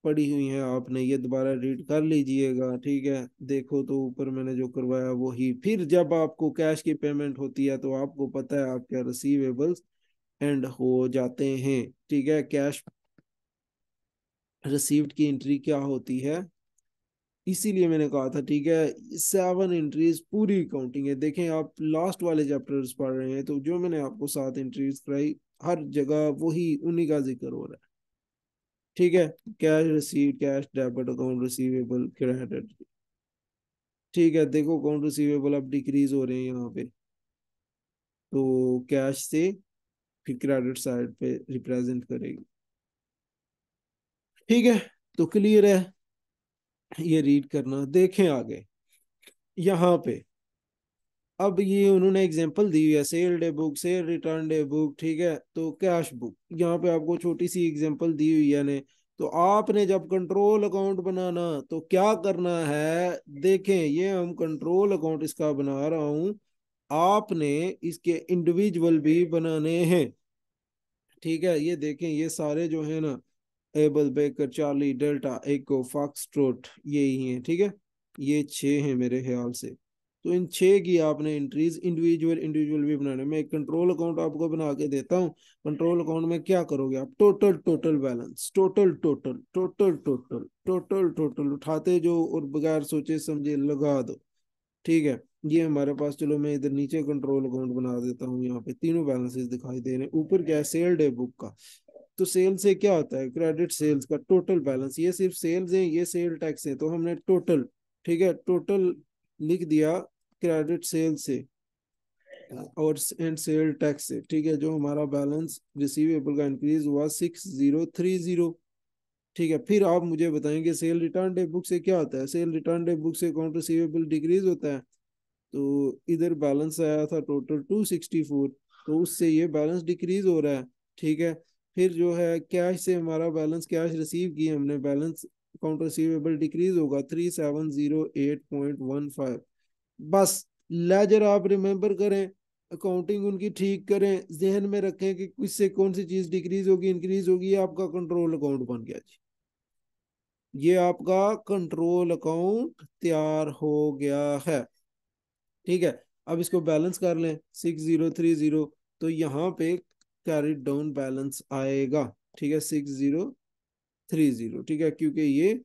पड़ी हुई हैं, आपने ये दोबारा रीड कर लीजिएगा। ठीक है, देखो तो ऊपर मैंने जो करवाया वो ही। फिर जब आपको कैश की पेमेंट होती है तो आपको पता है आपके रिसीवेबल्स एंड हो जाते हैं। ठीक है, कैश रिसीव्ड की एंट्री क्या होती है, इसीलिए मैंने कहा था। ठीक है, 7 एंट्रीज पूरी काउंटिंग है। देखें, आप लास्ट वाले चैप्टर्स पढ़ रहे हैं तो जो मैंने आपको 7 एंट्रीज कराई, हर जगह वही उन्हीं का जिक्र हो रहा है। ठीक है, cash receive, cash debit, account receivable, credit. ठीक है, देखो अकाउंट रिसीवेबल अब डिक्रीज हो रहे हैं यहाँ पे, तो कैश से फिर क्रेडिट साइड पे रिप्रेजेंट करेगी। ठीक है, तो क्लियर है, ये रीड करना। देखें आगे यहाँ पे, अब ये उन्होंने एग्जांपल दी हुई है, sale day book, sale return day book. ठीक है, तो कैश बुक यहाँ पे आपको छोटी सी एग्जांपल दी हुई है ने। तो आपने जब कंट्रोल अकाउंट बनाना तो क्या करना है? देखें, ये हम कंट्रोल अकाउंट इसका बना रहा हूं, आपने इसके इंडिविजुअल भी बनाने हैं। ठीक है, ये देखें, ये सारे जो है ना, एबल, बेकर, चार्ली, डेल्टा, एको, फॉक्सट्रोट, ये ही हैं। ठीक है, ये 6 हैं मेरे ख्याल से। तो इन 6 की आपने एंट्रीज इंडिविजुअल इंडिविजुअल भी बनाने। मैं एक कंट्रोल अकाउंट आपको बना के देता हूँ। कंट्रोल अकाउंट में क्या करोगे आप? Total total balance, total total total total total total उठाते जो और बगैर सोचे समझे लगा दो। ठीक है, ये हमारे पास, चलो मैं इधर नीचे कंट्रोल अकाउंट बना देता हूँ। यहाँ पे तीनों बैलेंसेस दिखाई दे रहे हैं। ऊपर क्या है? सेल डे बुक का। तो सेल से क्या होता है? क्रेडिट सेल्स का टोटल बैलेंस। ये सिर्फ सेल्स है, ये सेल टैक्स है, तो हमने टोटल, ठीक है, टोटल लिख दिया क्रेडिट सेल से। और एंड सेल टैक्स से, ठीक है, जो हमारा बैलेंस रिसीवेबल का इंक्रीज हुआ 6030। ठीक है, फिर आप मुझे बताएंगे सेल रिटर्न डे बुक से क्या होता है। सेल रिटर्न डे बुक से अकाउंट रिसीवेबल डिक्रीज होता है। तो इधर बैलेंस आया था टोटल 264, तो उससे ये बैलेंस डिक्रीज हो रहा है। ठीक है, फिर जो है कैश से हमारा बैलेंस, कैश रिसीव किए हमने, बैलेंस अकाउंट रिसीवेबल डिक्रीज होगा 3708.15। बस लेजर आप रिमेंबर करें, अकाउंटिंग उनकी ठीक करें, जहन में रखें कि किससे कौन सी चीज डिक्रीज होगी इंक्रीज होगी। ये आपका कंट्रोल अकाउंट बन गया जी, ये आपका कंट्रोल अकाउंट तैयार हो गया है। ठीक है, अब इसको बैलेंस कर लें 6030, तो यहाँ पे कैरिड डाउन बैलेंस आएगा। ठीक है, 6030, ठीक है, क्योंकि ये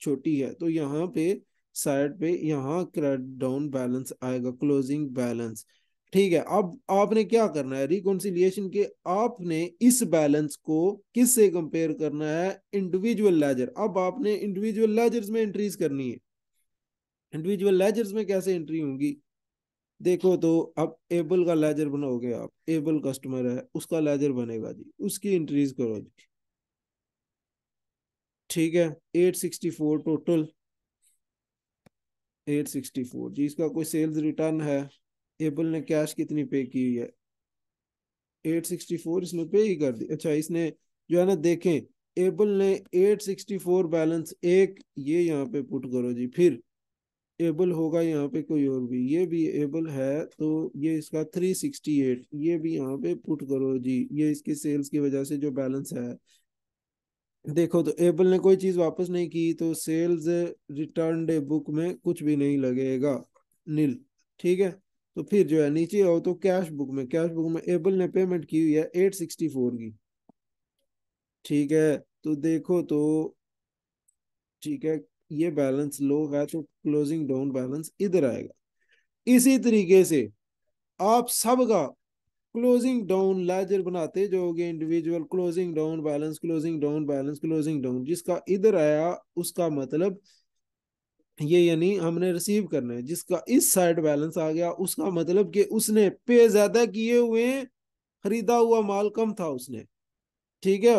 छोटी है तो यहाँ पे साइड पे यहाँ क्रेडिट डाउन बैलेंस आएगा, क्लोजिंग बैलेंस। ठीक है, अब आपने क्या करना है रिकॉन्सिलिएशन के, आपने इस बैलेंस को किस से कंपेयर करना है, इंडिविजुअल लेजर। अब आपने इंडिविजुअल लेजर्स में एंट्रीज करनी है। इंडिविजुअल लेजर्स में कैसे एंट्री होंगी, देखो तो अब एबल का लेजर बनाओगे आप, एबल कस्टमर है उसका लेजर बनेगा जी, उसकी एंट्रीज करो जी। ठीक है, 864 टोटल, 864 जी, इसका कोई सेल्स रिटर्न है, एबल ने कैश कितनी पे की हुई है, 864 इसने पे ही कर दी। अच्छा, इसने जो है ना देखें, एबल ने 864 बैलेंस एक ये यहाँ पे पुट करो जी, फिर एबल होगा यहाँ पे कोई और भी, ये भी एबल है तो ये इसका 368 ये भी यहाँ पे पुट करो जी, ये इसकी सेल्स की वजह से जो बैलेंस है। देखो तो एबल ने कोई चीज वापस नहीं की तो सेल्स रिटर्न डे बुक में कुछ भी नहीं लगेगा, नील। ठीक है, तो फिर जो है नीचे आओ तो कैश बुक में, कैश बुक में एबल ने पेमेंट की हुई है 864 की। ठीक है, तो देखो तो, ठीक है, ये बैलेंस लो है तो क्लोजिंग डाउन बैलेंस इधर आएगा। इसी तरीके से आप सबका क्लोजिंग डाउन लेजर बनाते जाओगे, individual closing down balance, closing down balance, closing down, जिसका इधर आया उसका मतलब ये, यानी हमने रिसीव करना है, जिसका इस साइड बैलेंस आ गया उसका मतलब कि उसने पे ज्यादा किए हुए हैं, खरीदा हुआ माल कम था उसने। ठीक है,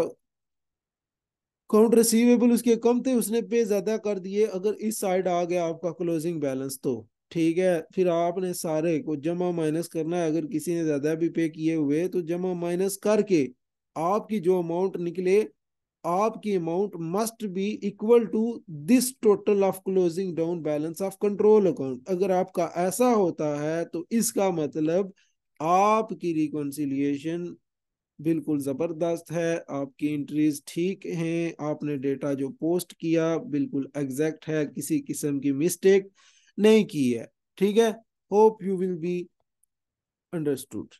अकाउंट रिसीवेबल उसके कम थे, उसने पे ज्यादा कर दिए, अगर इस साइड आ गया आपका क्लोजिंग बैलेंस तो। ठीक है, फिर आपने सारे को जमा माइनस करना है, अगर किसी ने ज्यादा भी पे किए हुए तो जमा माइनस करके आपकी जो अमाउंट निकले, आपकी amount must be equal to this total of closing down balance of control account. अगर आपका ऐसा होता है तो इसका मतलब आपकी रिकॉन्सिलिएशन बिल्कुल जबरदस्त है, आपकी एंट्रीज ठीक हैं, आपने डेटा जो पोस्ट किया बिल्कुल एग्जैक्ट है, किसी किस्म की मिस्टेक नहीं की है। ठीक है, hope you will be understood.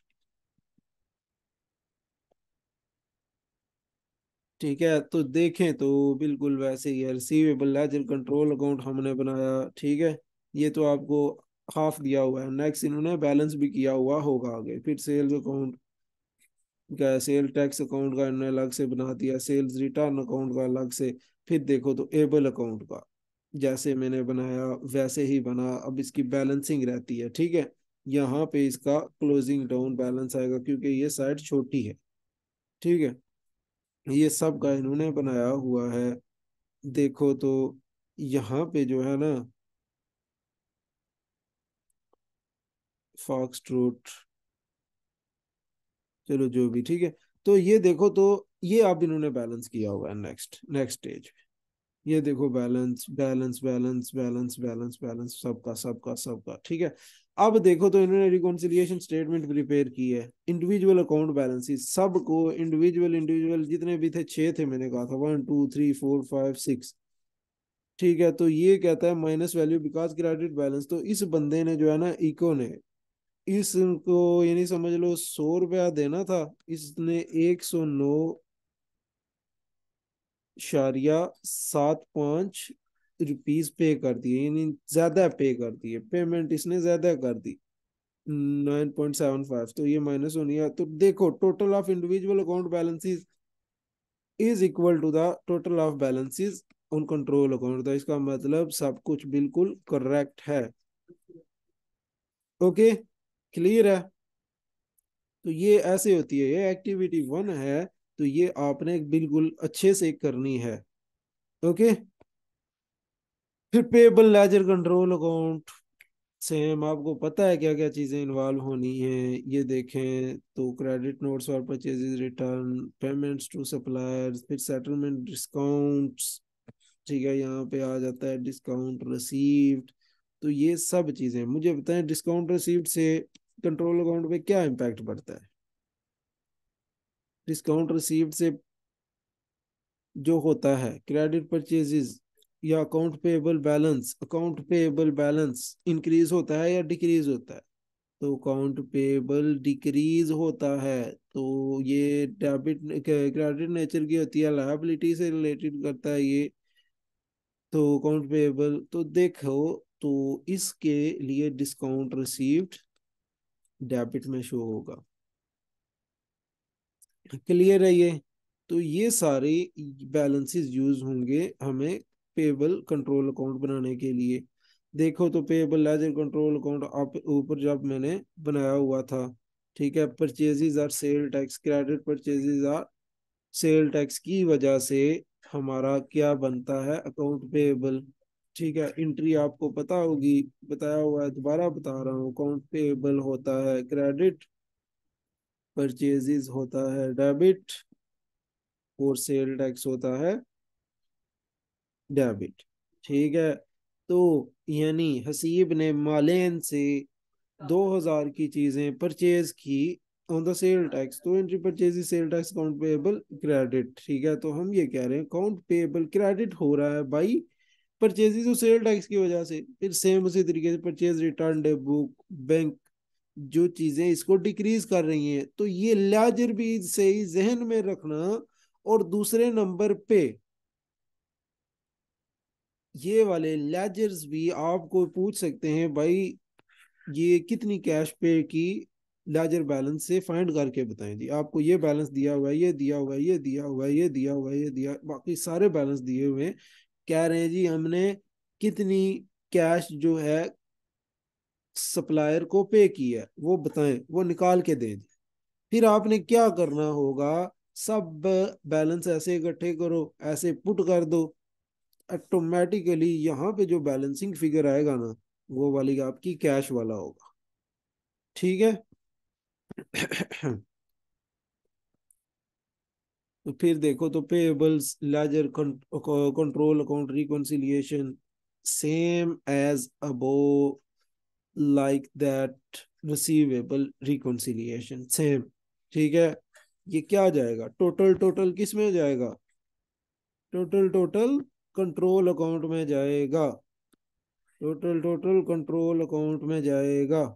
ठीक है, तो देखें तो बिल्कुल वैसे ही है, रिसीवेबल लेजर कंट्रोल अकाउंट हमने बनाया। ठीक है, ये तो आपको हाफ दिया हुआ है, नेक्स्ट इन्होंने बैलेंस भी किया हुआ होगा आगे, फिर सेल्स अकाउंट का, सेल टैक्स अकाउंट का इन्होंने अलग से बना दिया, सेल्स रिटर्न अकाउंट का अलग से। फिर देखो तो एबल अकाउंट का जैसे मैंने बनाया वैसे ही बना, अब इसकी बैलेंसिंग रहती है। ठीक है, यहाँ पे इसका क्लोजिंग डाउन बैलेंस आएगा क्योंकि ये साइड छोटी है। ठीक है, ये सब का इन्होंने बनाया हुआ है। देखो तो यहाँ पे जो है ना फॉक्स ट्रूट, चलो जो भी, ठीक है, तो ये देखो तो ये अब इन्होंने बैलेंस किया हुआ है नेक्स्ट नेक्स्ट स्टेज। ये देखो balance balance balance balance balance balance सबका सबका सबका। ठीक है, अब देखो तो इन्होंने रिकॉन्सिलिएशन स्टेटमेंट प्रिपेयर की है, इंडिविजुअल अकाउंट बैलेंसेस सबको, इंडिविजुअल इंडिविजुअल जितने भी थे, छह थे मैंने कहा था, 1 2 3 4 5 6। ठीक है, तो ये कहता है minus value because credit balance, तो इस बंदे ने जो है ना इको ने इसको यानी समझ लो 100 रुपया देना था, इसने 109.75 पे कर दिए, यानी ज्यादा पे कर दिए, पेमेंट इसने ज्यादा कर दी 9.75, तो ये माइनस होनी है। तो देखो total of individual account balances is equal to the total of balances on control account, तो इसका मतलब सब कुछ बिल्कुल करेक्ट है। ओके, क्लियर है? तो ये ऐसे होती है, ये एक्टिविटी वन है। तो ये आपने बिल्कुल अच्छे से करनी है। ओके। फिर payable laser control account, same आपको पता है क्या क्या चीजें इन्वॉल्व होनी है। ये देखें तो क्रेडिट नोट्स और purchases, return, payments to suppliers, फिर सेटलमेंट डिस्काउंट्स। ठीक है, यहाँ पे आ जाता है डिस्काउंट रिसीव्ड। तो ये सब चीजें मुझे बताएं, डिस्काउंट रिसीव्ड से कंट्रोल अकाउंट पे क्या इम्पैक्ट पड़ता है? डिस्काउंट रिसीव्ड से जो होता है क्रेडिट परचेजेस या अकाउंट पेएबल बैलेंस इंक्रीज होता है या डिक्रीज होता है? तो अकाउंट पेएबल डिक्रीज होता है। तो ये डेबिट क्रेडिट नेचर की होती है, लायबिलिटी से रिलेटेड करता है ये। तो अकाउंट पेएबल तो देखो, तो इसके लिए डिस्काउंट रिसीव्ड डेबिट में शो होगा। क्लियर है ये? तो ये सारे बैलेंसेस यूज होंगे हमें पेबल कंट्रोल अकाउंट बनाने के लिए। देखो तो पेबल लेजर कंट्रोल अकाउंट आप ऊपर जब मैंने बनाया हुआ था, ठीक है, purchases are sale tax, credit purchases are sale tax की वजह से हमारा क्या बनता है, अकाउंट पेबल। ठीक है, एंट्री आपको पता होगी, बताया हुआ है, दोबारा बता रहा हूँ। अकाउंट पेबल होता है क्रेडिट, परचेजेस होता है डेबिट, और सेल टैक्स होता है डेबिट। ठीक है। तो यानी हसीब ने मालेन से 2000 की चीजें परचेज की ऑन द सेल टैक्स, तो entry purchase sale tax account payable credit. ठीक है, तो हम ये कह रहे हैं अकाउंट पेएबल क्रेडिट हो रहा है भाई परचेजेस और सेल टैक्स की वजह से। फिर सेम उसी तरीके से purchase return day book, bank, जो चीजें इसको डिक्रीज कर रही हैं, तो ये लेजर भी सही जहन में रखना। और दूसरे नंबर पे ये वाले लेजर्स भी आपको पूछ सकते हैं भाई, ये कितनी कैश पे की लेजर बैलेंस से फाइंड करके बताएं जी, आपको ये बैलेंस दिया हुआ है, ये दिया हुआ है, ये दिया हुआ है, ये दिया हुआ है, ये दिया, बाकी सारे बैलेंस दिए हुए हैं। कह रहे हैं जी हमने कितनी कैश जो है सप्लायर को पे की है वो बताएं, वो निकाल के दें। फिर आपने क्या करना होगा, सब बैलेंस ऐसे इकट्ठे करो, ऐसे पुट कर दो, ऑटोमेटिकली यहाँ पे जो बैलेंसिंग फिगर आएगा ना, वो वाली आपकी कैश वाला होगा। ठीक है। तो फिर देखो तो payables ledger control account reconciliation same as above, like that receivable reconciliation same. ठीक है, ये क्या आ जाएगा, टोटल टोटल किस में जाएगा, टोटल टोटल कंट्रोल अकाउंट में जाएगा, टोटल टोटल कंट्रोल अकाउंट में जाएगा।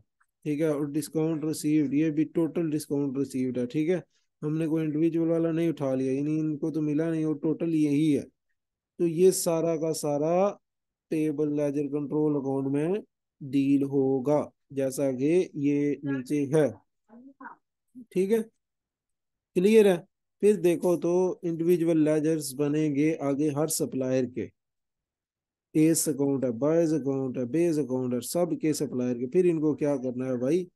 ठीक है, और डिस्काउंट रिसीव्ड ये भी टोटल डिस्काउंट रिसीव्ड है। ठीक है, हमने कोई इंडिविजुअल वाला नहीं उठा लिया, यानी इनको तो मिला नहीं, और टोटल यही है। तो ये सारा का सारा टेबल लेजर कंट्रोल अकाउंट में डील होगा, जैसा कि ये नीचे है। ठीक है, क्लियर है? फिर देखो तो इंडिविजुअल लेजर्स बनेंगे आगे हर सप्लायर के, एस अकाउंट है, बॉयज अकाउंट है, बेस अकाउंट है, सब के सप्लायर के। फिर इनको क्या करना है भाई,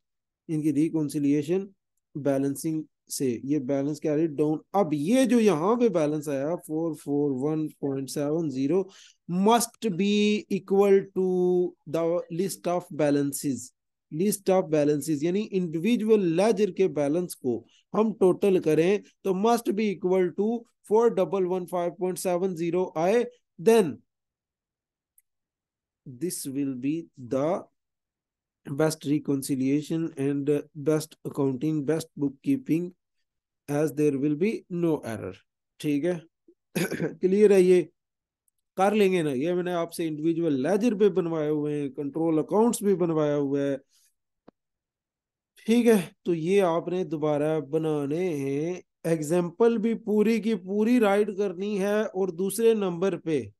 इनकी रिकॉन्सिलिएशन बैलेंसिंग से ये बैलेंस कैरी डाउन। अब ये जो यहाँ पे बैलेंस आया 441.70 must be equal to the list of balances. List of balances यानी इंडिविजुअल लेजर के बैलेंस को हम टोटल करें तो मस्ट बी इक्वल टू 4115.70 आए, then this will be the best reconciliation and best accounting, best bookkeeping, as there will be no error। ठीक है। क्लियर है ये? कर लेंगे ना, ये मैंने आपसे इंडिविजुअल लेजर पे बनवाए हुए हैं, कंट्रोल अकाउंट्स भी बनवाया हुआ है। ठीक है, तो ये आपने दोबारा बनाने हैं, एग्जाम्पल भी पूरी की पूरी राइट करनी है, और दूसरे नंबर पे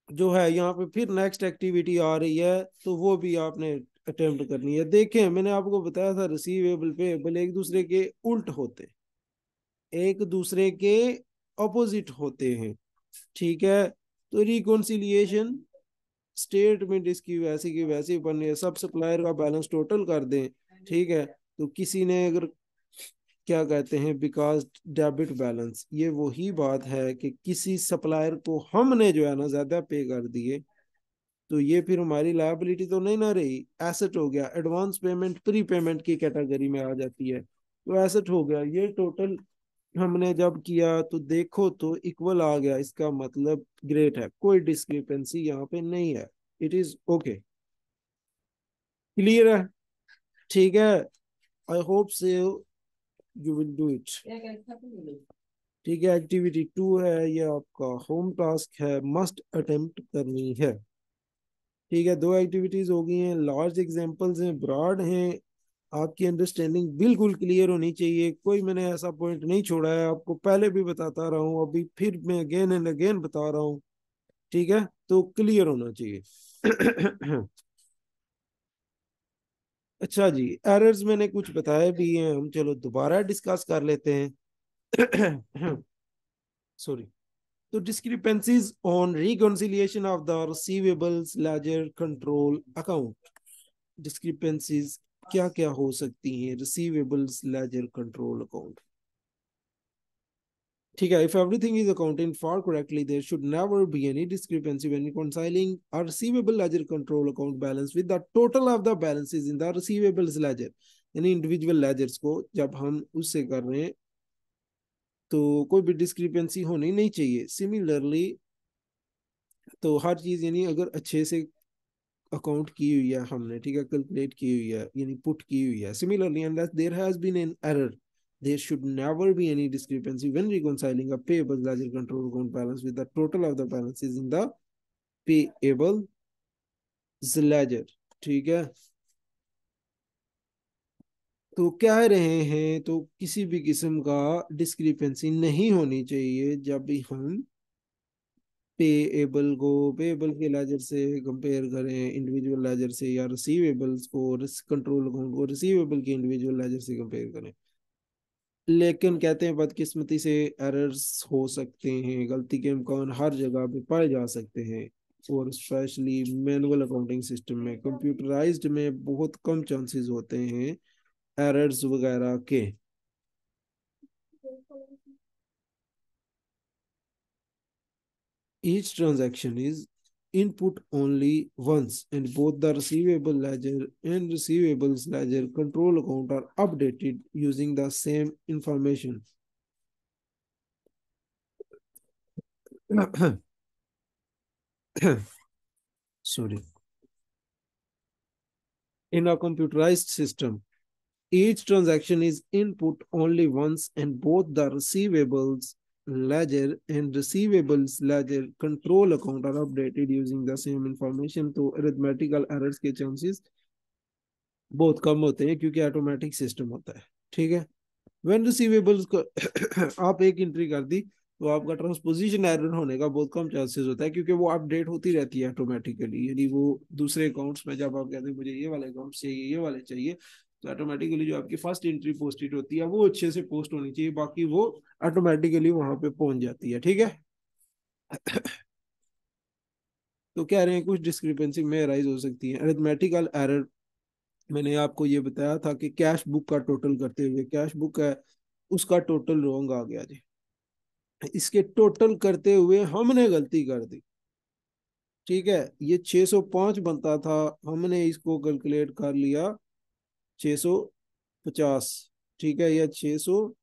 जो है यहाँ पे फिर नेक्स्ट एक्टिविटी आ रही है, तो वो भी आपने अटेम्प्ट करनी है। देखें मैंने आपको बताया था रिसीवेबल पेएबल एक दूसरे के उल्ट होते, एक दूसरे के अपोजिट होते हैं। ठीक है, तो रिकॉन्सिलिएशन स्टेटमेंट इसकी वैसी की वैसी बननी है, सब सप्लायर का बैलेंस टोटल कर दें, ठीक है। तो किसी ने अगर क्या कहते हैं बिकॉज डेबिट बैलेंस, ये वही बात है कि किसी सप्लायर को हमने जो है ना ज्यादा पे कर दिए, तो ये फिर हमारी लायबिलिटी तो नहीं ना रही, एसेट हो गया। एडवांस पेमेंट प्री पेमेंट की कैटेगरी में आ जाती है, तो एसेट हो गया। ये टोटल हमने जब किया तो देखो तो इक्वल आ गया, इसका मतलब ग्रेट है, कोई डिस्क्रिपेंसी यहाँ पे नहीं है। इट इज ओके, क्लियर है, ठीक है। आई होप से यू विल डू इट, ठीक है। एक्टिविटी 2 है, ये आपका होम टास्क है, मस्ट अटेम्प्ट करनी है, ठीक है। दो एक्टिविटीज हो गई हैं, लार्ज एग्जांपल्स हैं, ब्रॉड हैं। आपकी अंडरस्टैंडिंग बिल्कुल क्लियर होनी चाहिए, कोई मैंने ऐसा पॉइंट नहीं छोड़ा है, आपको पहले भी बताता रहा हूँ, अभी फिर मैं अगेन एंड अगेन बता रहा हूँ, ठीक है। तो क्लियर होना चाहिए। अच्छा जी, एरर्स मैंने कुछ बताए भी हैं, हम चलो दोबारा डिस्कस कर लेते हैं। सॉरी। तो discrepancies on reconciliation of the receivables laser control account, discrepancies क्या क्या हो सकती हैं रिसीवेबल्स लेजर कंट्रोल अकाउंट, ठीक है। If everything is accounted for correctly there should never be any discrepancy when reconciling a receivable ledger control account balance with the total of the balances in the receivables ledger, यानी इंडिविजुअल लेजर्स को जब हम उससे कर रहे हैं तो कोई भी डिस्क्रिपेंसी होनी नहीं चाहिए। सिमिलरली, तो हर चीज यानी अगर अच्छे से अकाउंट की हुई है हमने, ठीक है, कैलकुलेट की हुई है यानी पुट की हुई है। Similarly unless there has been an error there should never be any discrepancy when reconciling a payable ledger control account balance with the total of the balances in the payable ledger, ठीक है। तो कह रहे हैं तो किसी भी किस्म का डिस्क्रिपेंसी नहीं होनी चाहिए जब भी हम पेएबल के लेजर से कंपेयर करें इंडिविजुअल लेजर से, या रिसीवेबल्स को कंट्रोल अकाउंट को रिसीवेबल के इंडिविजुअल लेजर से कंपेयर करें। लेकिन कहते हैं बदकिस्मती से एरर्स हो सकते हैं, गलती के इम्कान हर जगह पे पाए जा सकते हैं, और स्पेशली मैनुअल अकाउंटिंग सिस्टम में, कंप्यूटराइज्ड में बहुत कम चांसेस होते हैं एरर्स वगैरह के। Each transaction is input only once, and both the receivable ledger and receivables ledger control account are updated using the same information. Sorry. In a computerized system, each transaction is input only once, and both the receivables ledger and receivables ledger control account are updated using the same information. तो arithmetical errors के chances बहुत कम होते हैं क्योंकि ऑटोमेटिक सिस्टम होता है, ठीक है। व्हेन रिसीवेबल्स को आप एक एंट्री कर दी तो आपका ट्रांसपोजिशन एरर होने का बहुत कम चांसेस होता है, क्योंकि वो अपडेट होती रहती है ऑटोमेटिकली, यानी वो दूसरे अकाउंट्स में जब आप कहते हैं मुझे ये वाले अकाउंट चाहिए, ये वाले चाहिए, तो ऑटोमेटिकली जो आपकी फर्स्ट एंट्री पोस्टेड होती है वो अच्छे से पोस्ट होनी चाहिए, बाकी वो ऑटोमेटिकली वहां पे पहुंच जाती है, ठीक है। तो कह रहे हैं कुछ डिस्क्रिपेंसी में राइज हो सकती है अरिथमेटिकल एरर। मैंने आपको ये बताया था कि कैश बुक का टोटल करते हुए, कैश बुक है उसका टोटल रॉन्ग आ गया जी, इसके टोटल करते हुए हमने गलती कर दी, ठीक है। ये 605 बनता था, हमने इसको कैलकुलेट कर लिया 650, ठीक है, या 600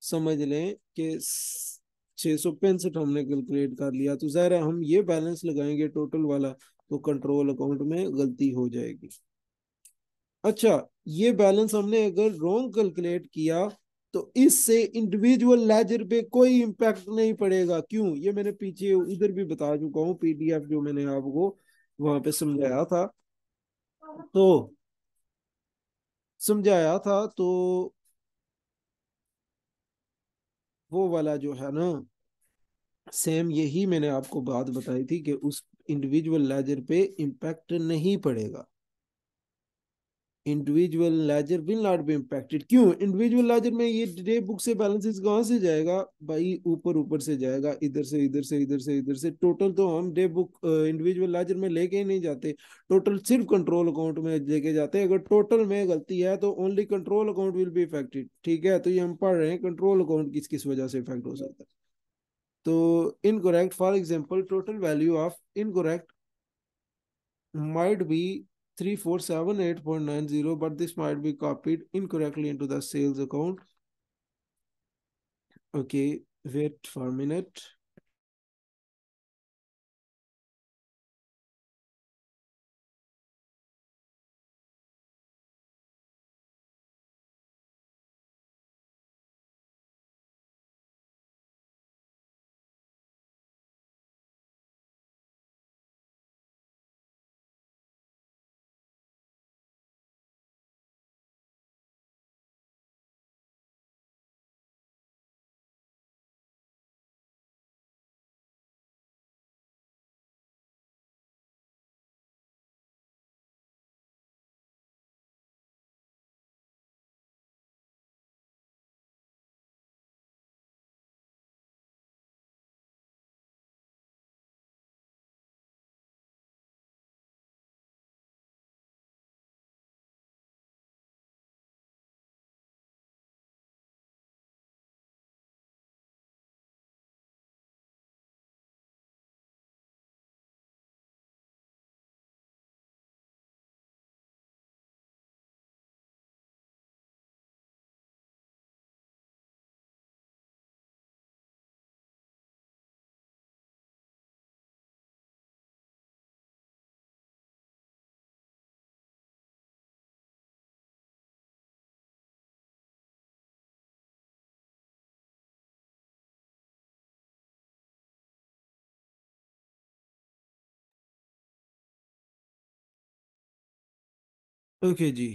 समझ लें कि 665 हमने कैलकुलेट कर लिया, तो ज़ाहिर है हम ये बैलेंस लगाएंगे टोटल वाला तो कंट्रोल अकाउंट में गलती हो जाएगी। अच्छा, ये बैलेंस हमने अगर रॉन्ग कैलकुलेट किया तो इससे इंडिविजुअल लेजर पे कोई इम्पैक्ट नहीं पड़ेगा। क्यों? ये मैंने पीछे उधर भी बता चुका हूँ, पीडीएफ जो मैंने आपको वहां पे तो समझाया था तो वो वाला जो है ना, सेम यही मैंने आपको बात बताई थी कि उस इंडिविजुअल लेजर पे इम्पैक्ट नहीं पड़ेगा। Individual ledger will not be impacted. क्यों? इंडिविजुअल लेजर में ये डे बुक से बैलेंसेस कहाँ से जाएगा भाई? ऊपर ऊपर से जाएगा, इधर से इधर से इधर से इधर से। टोटल तो हम डे बुक इंडिविजुअल लेजर में लेके ही नहीं जाते, टोटल सिर्फ कंट्रोल अकाउंट में लेके जाते हैं। अगर टोटल में गलती है तो only control account will be affected. ठीक है, तो ये हम पढ़ रहे हैं कंट्रोल अकाउंट किस किस वजह से इफेक्ट हो सकता है। तो incorrect, for example total value of incorrect might be 3478.90, but this might be copied incorrectly into the sales account. Okay, wait for a minute. Okay जी,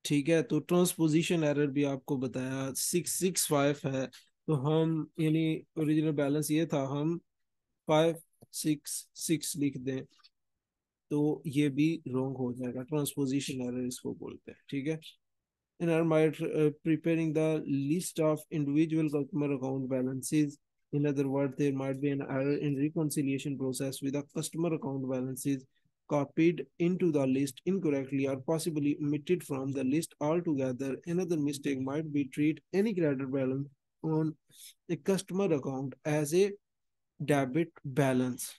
ठीक है। तो ट्रांसपोजिशन एरर भी आपको बताया 665 है। तो हम यानी ओरिजिनल बैलेंस ये था, हम 566 लिख दें तो ये भी रॉन्ग हो जाएगा। ट्रांसपोजिशन एरर इसको बोलते हैं। ठीक है। in our mind preparing the list of individual customer account balances. In other words, there might be an error in reconciliation process with the customer account balances copied into the list incorrectly or possibly omitted from the list altogether. Another mistake might be treat any credit balance on a customer account as a debit balance.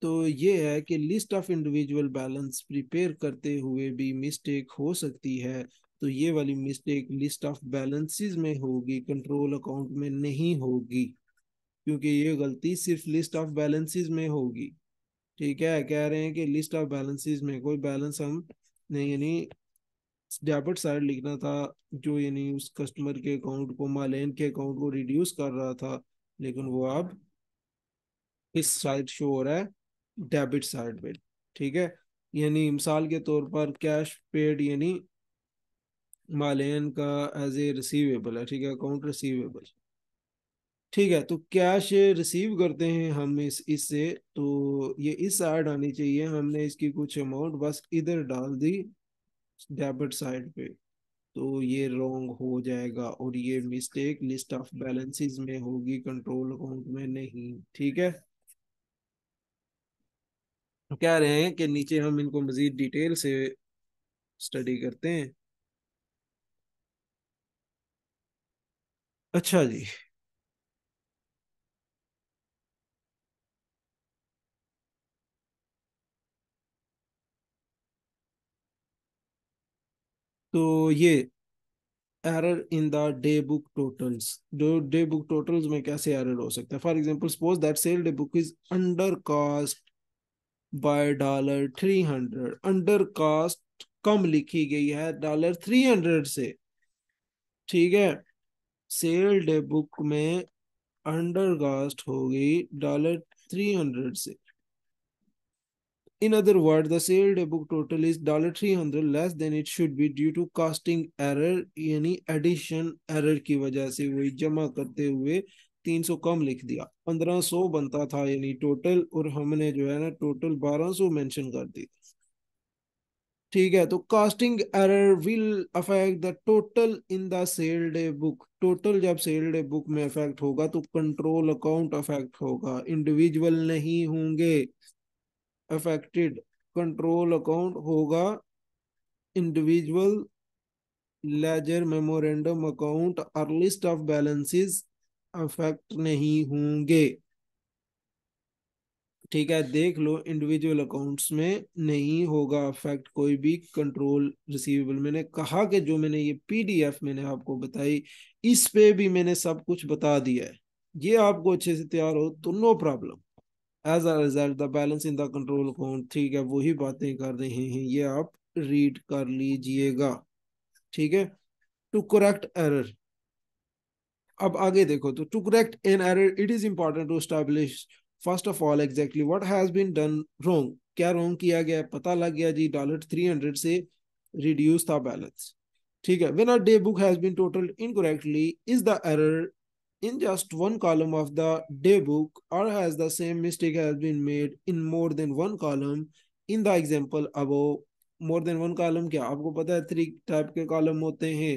तो ये है कि list of individual balance prepare करते हुए भी मिस्टेक हो सकती है। तो ये वाली मिस्टेक लिस्ट ऑफ बैलेंसेस में होगी, कंट्रोल अकाउंट में नहीं होगी, क्योंकि ये गलती सिर्फ लिस्ट ऑफ बैलेंसेस में होगी। ठीक है, कह रहे हैं कि लिस्ट ऑफ बैलेंसेस में कोई बैलेंस हम नहीं, यानी डेबिट साइड लिखना था जो यानी उस कस्टमर के अकाउंट को, मालेन के अकाउंट को रिड्यूस कर रहा था, लेकिन वो अब इस साइड शो हो रहा है डेबिट साइड पे। ठीक है, यानी मिसाल के तौर पर कैश पेड यानी मालेन का एज ए रिसीवेबल है। ठीक है, अकाउंट रिसीवेबल। ठीक है, तो कैश रिसीव करते हैं हम इससे, तो ये इस साइड आनी चाहिए, हमने इसकी कुछ अमाउंट बस इधर डाल दी डेबिट साइड पे। तो ये रॉन्ग हो जाएगा और ये मिस्टेक लिस्ट ऑफ बैलेंसेस में होगी, कंट्रोल अकाउंट में नहीं। ठीक है, कह रहे हैं कि नीचे हम इनको मजीद डिटेल से स्टडी करते हैं। अच्छा जी, तो ये error in the day book totals, जो डे बुक टोटल्स में कैसे एरर हो सकता है? For example suppose that sale day book is undercast by $300। Undercast कम लिखी गई है $300 से। ठीक है, सेल डे बुक में अंडर कास्ट होगी $300 से। In other words, the sale day book total is $300 less than it should be due to costing error, यानी एडिशन एरर की वजह से, वही जमा करते हुए 300 कम लिख दिया, 1500 बनता था यानी टोटल, और हमने जो है ना टोटल 1200 मेंशन कर दी। ठीक है, तो casting error will affect the total in the sale day book. Total जब सेल डे बुक में अफेक्ट होगा तो कंट्रोल अकाउंट अफेक्ट होगा, इंडिविजुअल नहीं होंगे अफेक्टेड। कंट्रोल अकाउंट होगा, इंडिविजुअल लेजर मेमोरेंडम अकाउंट और लिस्ट ऑफ बैलेंसेस अफेक्ट नहीं होंगे। ठीक है, देख लो इंडिविजुअल अकाउंट्स में नहीं होगा अफेक्ट कोई भी कंट्रोल रिसीवेबल। मैंने कहा कि जो मैंने ये पीडीएफ मैंने आपको बताई, इस पे भी मैंने सब कुछ बता दिया है। ये आपको अच्छे से तैयार हो तो no problem. As a result the balance in the control account, ठीक है, वही बातें कर रहे हैं, ये आप रीड कर लीजिएगा। ठीक है, टू करेक्ट एरर। अब आगे देखो, तो to correct an error it is important to establish first of all exactly what has been done wrong. क्या रॉन्ग किया गया, पता लग गया जी, $300 से रिड्यूस था बैलेंस। ठीक है, when a day book has been totalled incorrectly, is the error in just one column of the day book, or has the same mistake has been made in more than one column in the example above। more than one column क्या आपको पता है, 3 टाइप के कॉलम होते हैं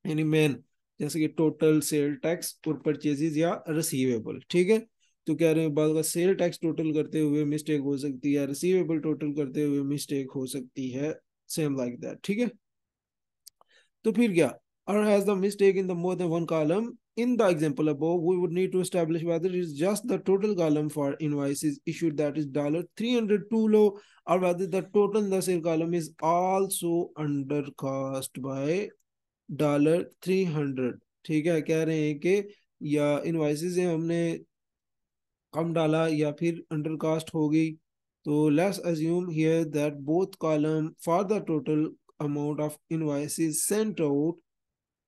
यानी मेन, जैसे कि टोटल, सेल टैक्स और परचेजेस या रिसीवेबल। ठीक है, तो कह रहे हैं बाद का सेल टैक्स टोटल करते हुए मिस्टेक हो सकती है, रिसीवेबल टोटल करते हुए मिस्टेक हो सकती है, सेम लाइक दैट। ठीक है, तो फिर क्या, or has the mistake in the more than one column in the example above, we would need to establish whether it is just the total column for invoices issued that is $300 too low, or whether the total in the sale column is also undercast by $300। ठीक है, कह रहे हैं कि या इनवाइसेस है हमने कम डाला या फिर अंडरकास्ट हो गई। तो let's assume here that both column for the total amount of invoices sent out,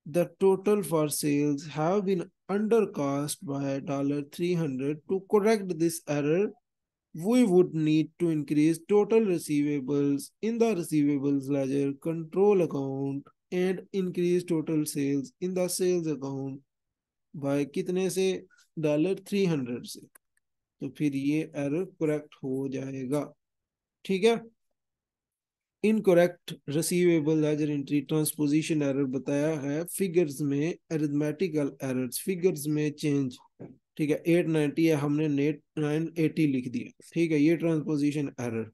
the total for sales have been undercast by $300. To correct this error, we would need to increase total receivables in the receivables ledger control account and increase total sales in the sales account by कितने से, $300 से। तो फिर ये एरर करेक्ट हो जाएगा। ठीक है, incorrect receivable ledger entry transposition error बताया है, फिगर्स में अरिथमेटिकल एरर्स, फिगर्स में चेंज। ठीक है, 890 है, हमने नेट 980 लिख दिया। ठीक है, ये ट्रांसपोजिशन एरर।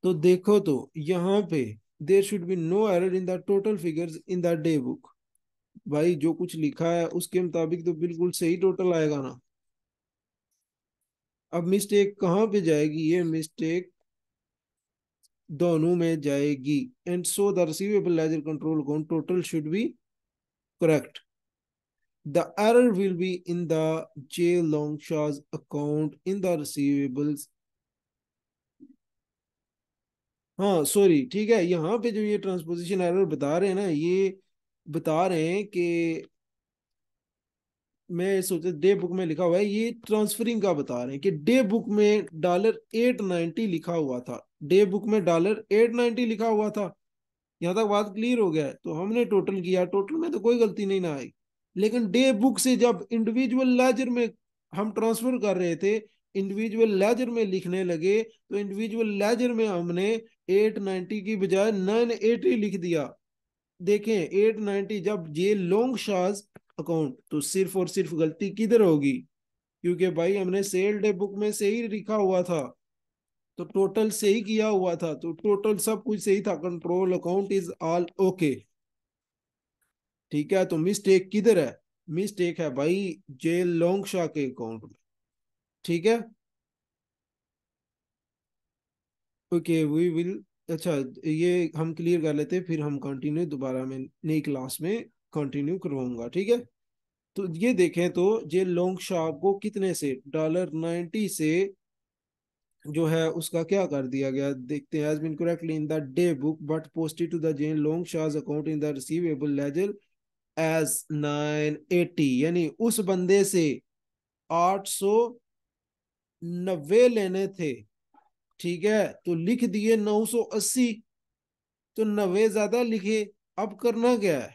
तो देखो, तो यहाँ पे there should be no error in the total figures in the day book. भाई जो कुछ लिखा है उसके मुताबिक तो बिल्कुल सही टोटल आएगा ना। अब मिस्टेक कहाँ पे जाएगी, ये मिस्टेक दोनों में जाएगी। And so the receivable ledger control account total should be correct. The error will be in the J Longshaw's account in the receivables। हाँ सॉरी, ठीक है, यहाँ पे जो ये ट्रांसपोजिशन एरर बता रहे हैं ना, ये बता रहे हैं कि मैं सोचा डे बुक में लिखा हुआ है, ये ट्रांसफरिंग का बता रहे हैं कि डे बुक में $890 लिखा हुआ था, डे बुक में $890 लिखा हुआ था। यहाँ तक बात क्लियर हो गया है। तो हमने टोटल किया, टोटल में तो कोई गलती नहीं ना आई, लेकिन डे बुक से जब इंडिविजुअल लेजर में हम ट्रांसफर कर रहे थे, इंडिविजुअल लेजर में लिखने लगे, तो इंडिविजुअल लेजर में हमने 890 की बजाय 980 लिख दिया। देखें 890 जब ये लॉन्ग शाज अकाउंट, तो सिर्फ और सिर्फ गलती किधर होगी, क्योंकि भाई हमने सेल डे बुक में से ही लिखा हुआ था, तो टोटल सही किया हुआ था, तो टोटल सब कुछ सही था, control account is all okay. ठीक है, तो मिस्टेक किधर है, मिस्टेक है भाई जे लॉन्ग शाह के अकाउंट में। ठीक है, ओके वी विल, अच्छा ये हम क्लियर कर लेते हैं, फिर हम कंटिन्यू दोबारा में नई क्लास में कंटिन्यू करवाऊंगा। ठीक है, तो ये देखें, तो जे लॉन्ग शाह को कितने से, $90 से जो है उसका क्या कर दिया गया, देखते हैं। Has been correctly in the day book but posted to the Jane Longshaw's account in the receivable ledger as 980, यानी उस बंदे से 890 लेने थे। ठीक है, तो लिख दिए 980, तो 90 ज्यादा लिखे। अब करना क्या है,